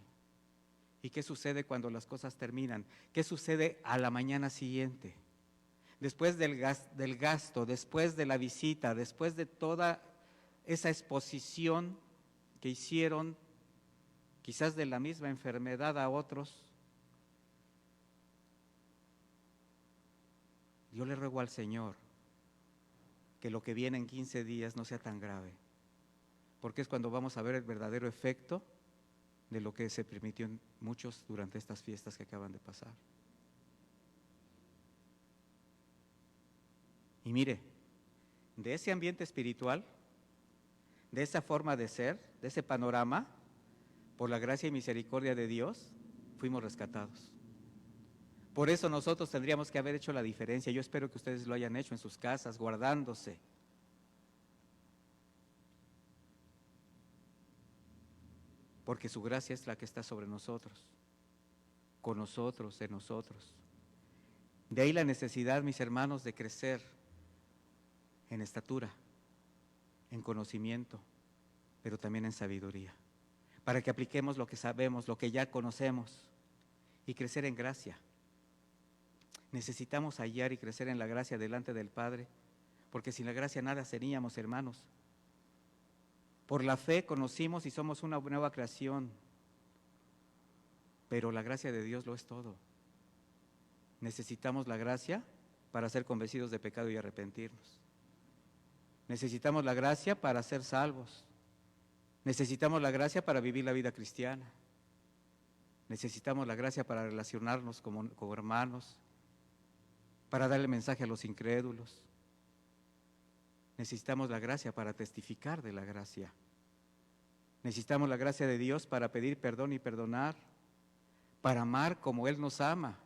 ¿Y qué sucede cuando las cosas terminan? ¿Qué sucede a la mañana siguiente? Después del gasto, después de la visita, después de toda esa exposición que hicieron, quizás de la misma enfermedad a otros, yo le ruego al Señor que lo que viene en 15 días no sea tan grave, porque es cuando vamos a ver el verdadero efecto de lo que se permitió en muchos durante estas fiestas que acaban de pasar. Y mire, de ese ambiente espiritual, de esa forma de ser, de ese panorama, por la gracia y misericordia de Dios, fuimos rescatados. Por eso nosotros tendríamos que haber hecho la diferencia. Yo espero que ustedes lo hayan hecho en sus casas, guardándose. Porque su gracia es la que está sobre nosotros, con nosotros, en nosotros. De ahí la necesidad, mis hermanos, de crecer en estatura, en conocimiento, pero también en sabiduría, para que apliquemos lo que sabemos, lo que ya conocemos, y crecer en gracia. Necesitamos hallar y crecer en la gracia delante del Padre, porque sin la gracia nada seríamos, hermanos. Por la fe conocimos y somos una nueva creación, pero la gracia de Dios lo es todo. Necesitamos la gracia para ser convencidos de pecado y arrepentirnos. Necesitamos la gracia para ser salvos. Necesitamos la gracia para vivir la vida cristiana. Necesitamos la gracia para relacionarnos como hermanos, para darle mensaje a los incrédulos. Necesitamos la gracia para testificar de la gracia. Necesitamos la gracia de Dios para pedir perdón y perdonar, para amar como Él nos ama.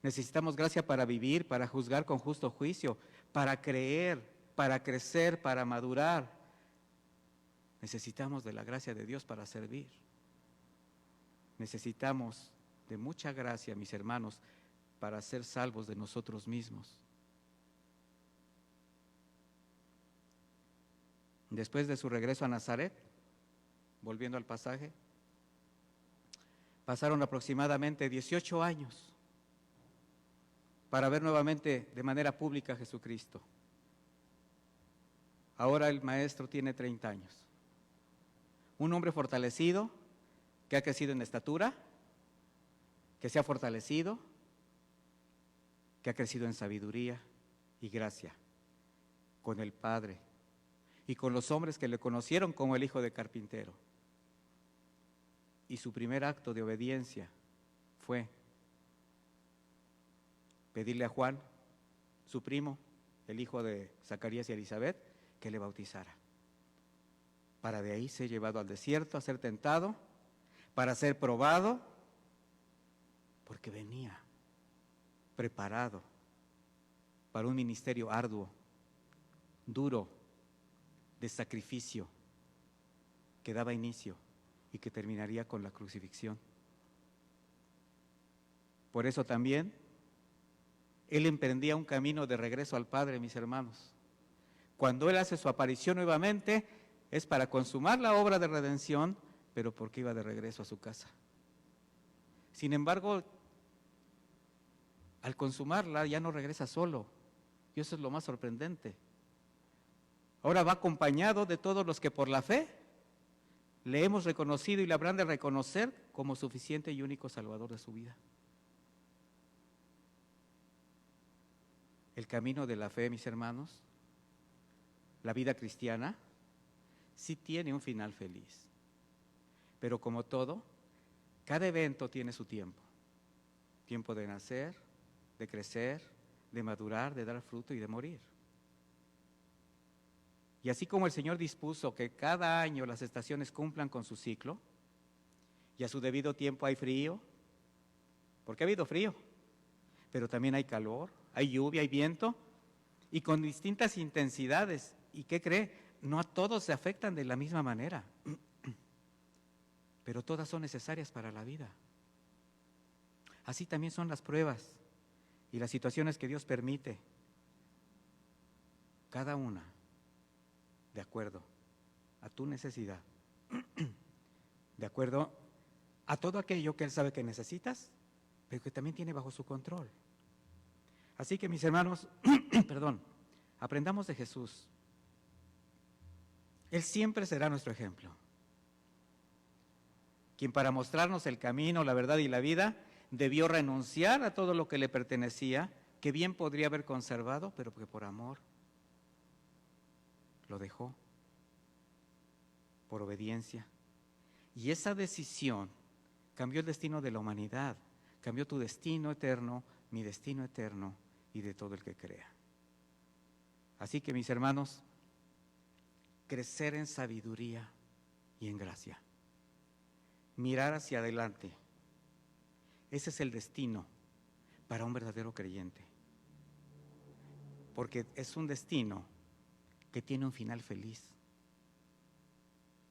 Necesitamos gracia para vivir, para juzgar con justo juicio, para creer, para crecer, para madurar. Necesitamos de la gracia de Dios para servir. Necesitamos de mucha gracia, mis hermanos, para ser salvos de nosotros mismos. Después de su regreso a Nazaret, volviendo al pasaje, pasaron aproximadamente 18 años para ver nuevamente de manera pública a Jesucristo. Ahora el maestro tiene 30 años. Un hombre fortalecido, que ha crecido en estatura, que se ha fortalecido, que ha crecido en sabiduría y gracia con el Padre y con los hombres que le conocieron como el hijo de carpintero. Y su primer acto de obediencia fue pedirle a Juan, su primo, el hijo de Zacarías y Elizabeth, que le bautizara. Para de ahí ser llevado al desierto a ser tentado, para ser probado, porque venía preparado para un ministerio arduo, duro, de sacrificio, que daba inicio y que terminaría con la crucifixión. Por eso también Él emprendía un camino de regreso al Padre, mis hermanos. Cuando Él hace su aparición nuevamente, es para consumar la obra de redención, pero porque iba de regreso a su casa. Sin embargo, al consumarla ya no regresa solo, y eso es lo más sorprendente. Ahora va acompañado de todos los que por la fe le hemos reconocido y le habrán de reconocer como suficiente y único Salvador de su vida. El camino de la fe, mis hermanos, la vida cristiana, sí tiene un final feliz. Pero como todo, cada evento tiene su tiempo. Tiempo de nacer, de crecer, de madurar, de dar fruto y de morir. Y así como el Señor dispuso que cada año las estaciones cumplan con su ciclo, y a su debido tiempo hay frío, porque ha habido frío, pero también hay calor, hay lluvia, hay viento, y con distintas intensidades. ¿Y qué cree? No a todos se afectan de la misma manera, pero todas son necesarias para la vida. Así también son las pruebas y las situaciones que Dios permite, cada una de acuerdo a tu necesidad, de acuerdo a todo aquello que Él sabe que necesitas, pero que también tiene bajo su control. Así que, mis hermanos, aprendamos de Jesús. Él siempre será nuestro ejemplo, quien para mostrarnos el camino, la verdad y la vida, debió renunciar a todo lo que le pertenecía, que bien podría haber conservado, pero que por amor lo dejó, por obediencia. Y esa decisión cambió el destino de la humanidad, cambió tu destino eterno, mi destino eterno y de todo el que crea. Así que, mis hermanos, crecer en sabiduría y en gracia, mirar hacia adelante, ese es el destino para un verdadero creyente, porque es un destino que tiene un final feliz,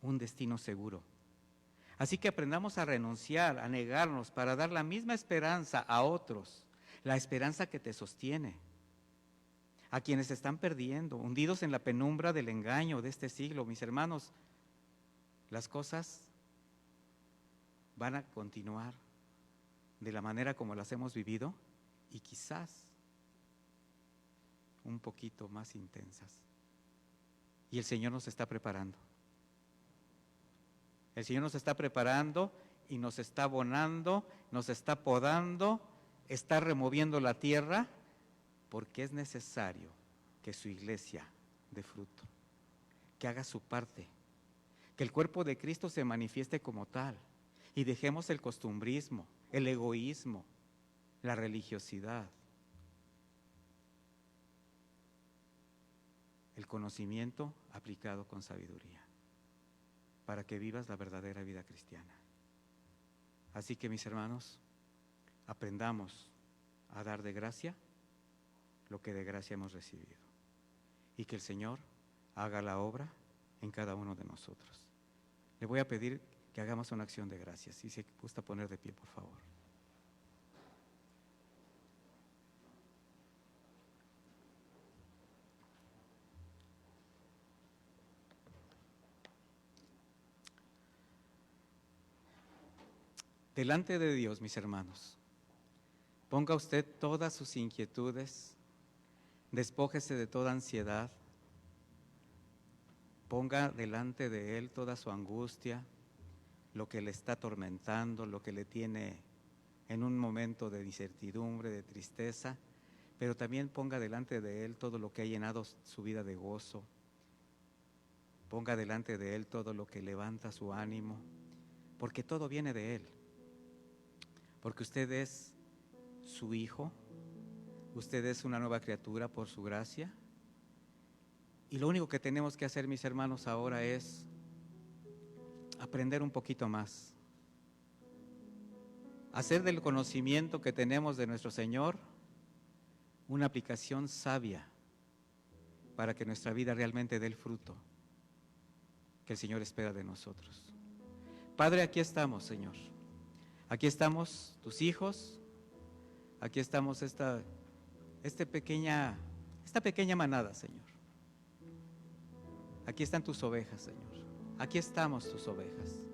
un destino seguro. Así que aprendamos a renunciar, a negarnos para dar la misma esperanza a otros, la esperanza que te sostiene, a quienes se están perdiendo, hundidos en la penumbra del engaño de este siglo. Mis hermanos, las cosas van a continuar de la manera como las hemos vivido y quizás un poquito más intensas. Y el Señor nos está preparando. El Señor nos está preparando y nos está abonando, nos está podando, está removiendo la tierra, porque es necesario que su iglesia dé fruto, que haga su parte, que el cuerpo de Cristo se manifieste como tal y dejemos el costumbrismo, el egoísmo, la religiosidad, el conocimiento aplicado con sabiduría, para que vivas la verdadera vida cristiana. Así que, mis hermanos, aprendamos a dar de gracia lo que de gracia hemos recibido, y que el Señor haga la obra en cada uno de nosotros. Le voy a pedir que hagamos una acción de gracias. Si se gusta poner de pie, por favor. Delante de Dios, mis hermanos, ponga usted todas sus inquietudes, despójese de toda ansiedad, ponga delante de Él toda su angustia, lo que le está atormentando, lo que le tiene en un momento de incertidumbre, de tristeza, pero también ponga delante de Él todo lo que ha llenado su vida de gozo. Ponga delante de Él todo lo que levanta su ánimo, porque todo viene de Él. Porque usted es su hijo, usted es una nueva criatura por su gracia. Y lo único que tenemos que hacer, mis hermanos, ahora es aprender un poquito más. Hacer del conocimiento que tenemos de nuestro Señor una aplicación sabia para que nuestra vida realmente dé el fruto que el Señor espera de nosotros. Padre, aquí estamos, Señor. Aquí estamos tus hijos. Aquí estamos esta pequeña manada, Señor. Aquí están tus ovejas, Señor. Aquí estamos tus ovejas.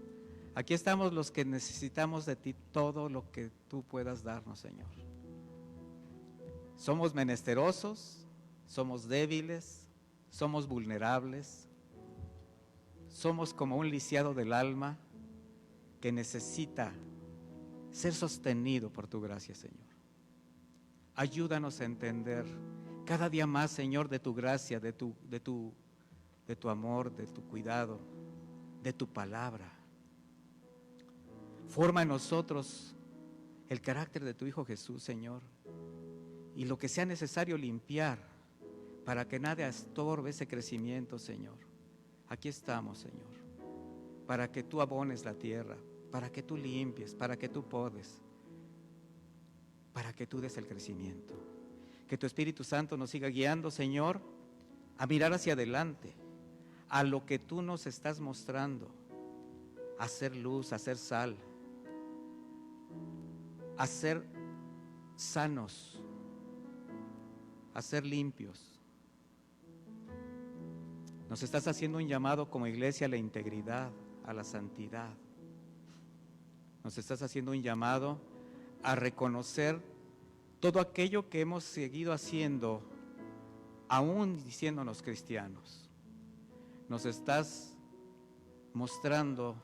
Aquí estamos los que necesitamos de ti todo lo que tú puedas darnos, Señor. Somos menesterosos, somos débiles, somos vulnerables, somos como un lisiado del alma que necesita ser sostenido por tu gracia, Señor. Ayúdanos a entender cada día más, Señor, de tu gracia, de tu amor, de tu cuidado, de tu palabra. Forma en nosotros el carácter de tu Hijo Jesús, Señor, y lo que sea necesario limpiar para que nada estorbe ese crecimiento, Señor. Aquí estamos, Señor, para que tú abones la tierra, para que tú limpies, para que tú podes, para que tú des el crecimiento. Que tu Espíritu Santo nos siga guiando, Señor, a mirar hacia adelante, a lo que tú nos estás mostrando, a ser luz, a ser sal, a ser sanos, a ser limpios. Nos estás haciendo un llamado como iglesia a la integridad, a la santidad. Nos estás haciendo un llamado a reconocer todo aquello que hemos seguido haciendo, aún diciéndonos cristianos. Nos estás mostrando,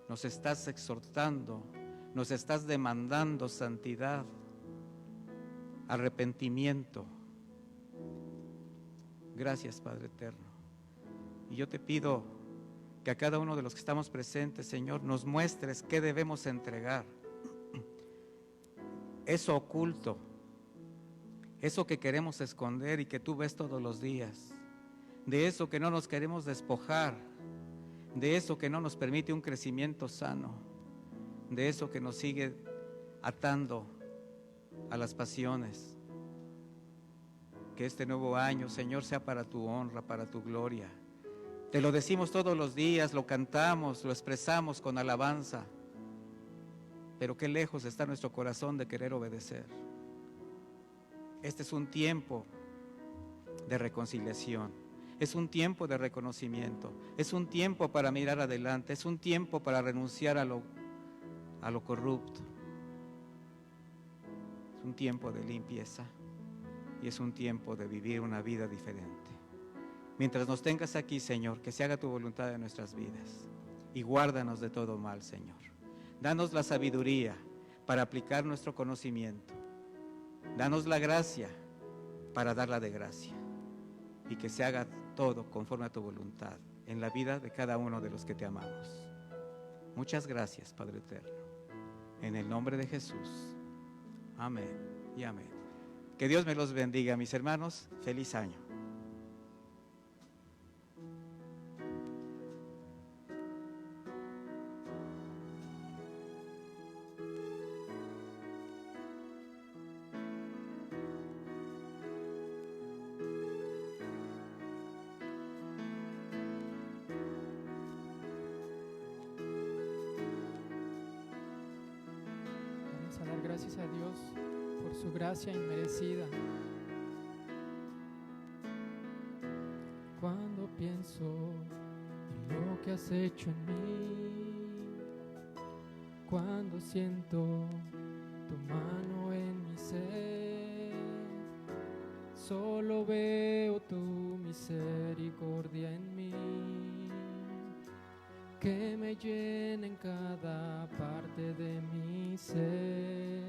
nos estás exhortando, nos estás demandando santidad, arrepentimiento. Gracias, Padre eterno. Y yo te pido que a cada uno de los que estamos presentes, Señor, nos muestres qué debemos entregar. Eso oculto, eso que queremos esconder y que tú ves todos los días, de eso que no nos queremos despojar, de eso que no nos permite un crecimiento sano, de eso que nos sigue atando a las pasiones. Que este nuevo año, Señor, sea para tu honra, para tu gloria. Te lo decimos todos los días, lo cantamos, lo expresamos con alabanza, pero qué lejos está nuestro corazón de querer obedecer. Este es un tiempo de reconciliación, es un tiempo de reconocimiento, es un tiempo para mirar adelante, es un tiempo para renunciar a lo corrupto. Es un tiempo de limpieza y es un tiempo de vivir una vida diferente. Mientras nos tengas aquí, Señor, que se haga tu voluntad en nuestras vidas y guárdanos de todo mal, Señor. Danos la sabiduría para aplicar nuestro conocimiento. Danos la gracia para darla de gracia y que se haga todo conforme a tu voluntad en la vida de cada uno de los que te amamos. Muchas gracias, Padre eterno. En el nombre de Jesús. Amén y amén. Que Dios me los bendiga, mis hermanos. Feliz año. Vamos a dar gracias a Dios por su gracia inmerecida. Cuando pienso en lo que has hecho en mí, cuando siento tu mano en mi ser, solo veo tu misericordia en mí, que me llena en cada parte de mi ser.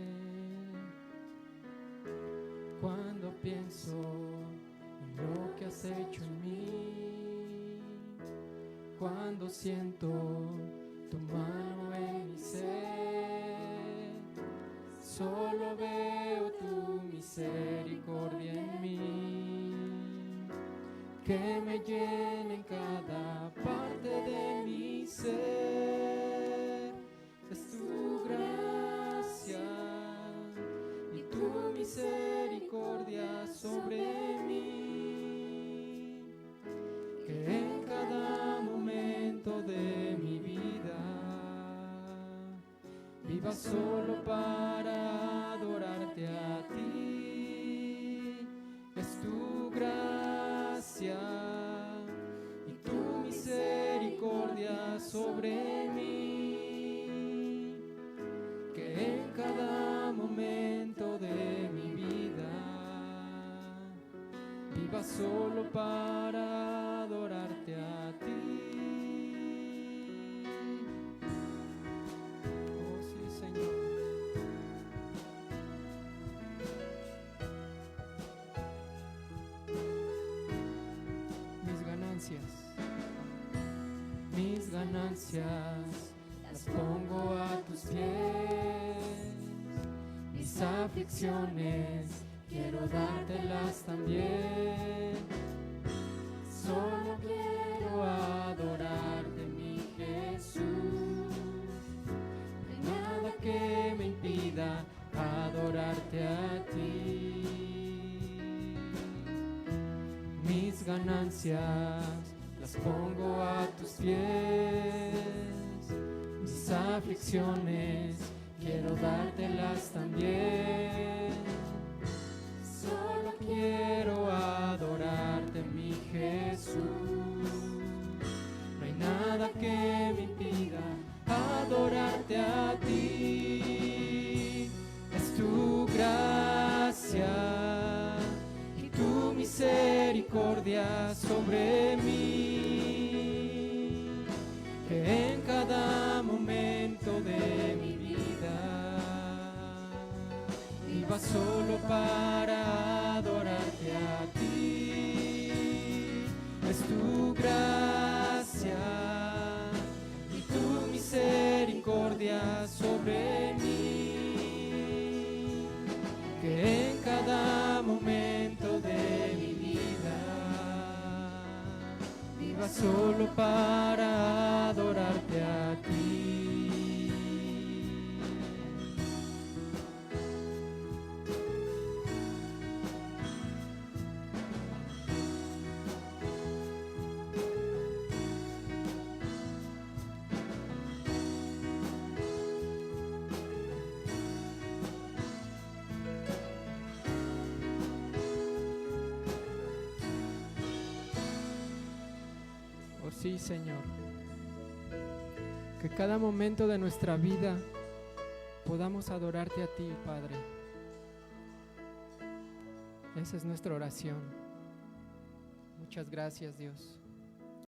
has hecho en mí. Cuando siento tu mano en mi ser, solo veo tu misericordia en mí, que me llena en cada parte de mi ser. Es tu gracia y tu misericordia sobre mí, que en cada momento de mi vida viva solo para adorarte a ti. Es tu gracia y tu misericordia sobre mí, que en cada momento de mi vida viva solo para adorarte a ti. Oh sí, Señor. Mis ganancias las pongo a tus pies, mis aflicciones quiero dártelas también. Solo quiero adorarte, mi Jesús. No hay nada que me impida adorarte a ti. Mis ganancias las pongo a tus pies, mis aflicciones quiero dártelas también. Solo quiero adorarte, mi Jesús. No hay nada que me impida adorarte a ti. Es tu gracia y tu misericordia sobre mí, que en cada momento de mi vida viva solo para adorarte a ti. Es tu gracia y tu misericordia sobre mí, que en cada momento de mi vida viva solo para adorarte a ti. Sí, Señor, que cada momento de nuestra vida podamos adorarte a ti, Padre. Esa es nuestra oración. Muchas gracias, Dios.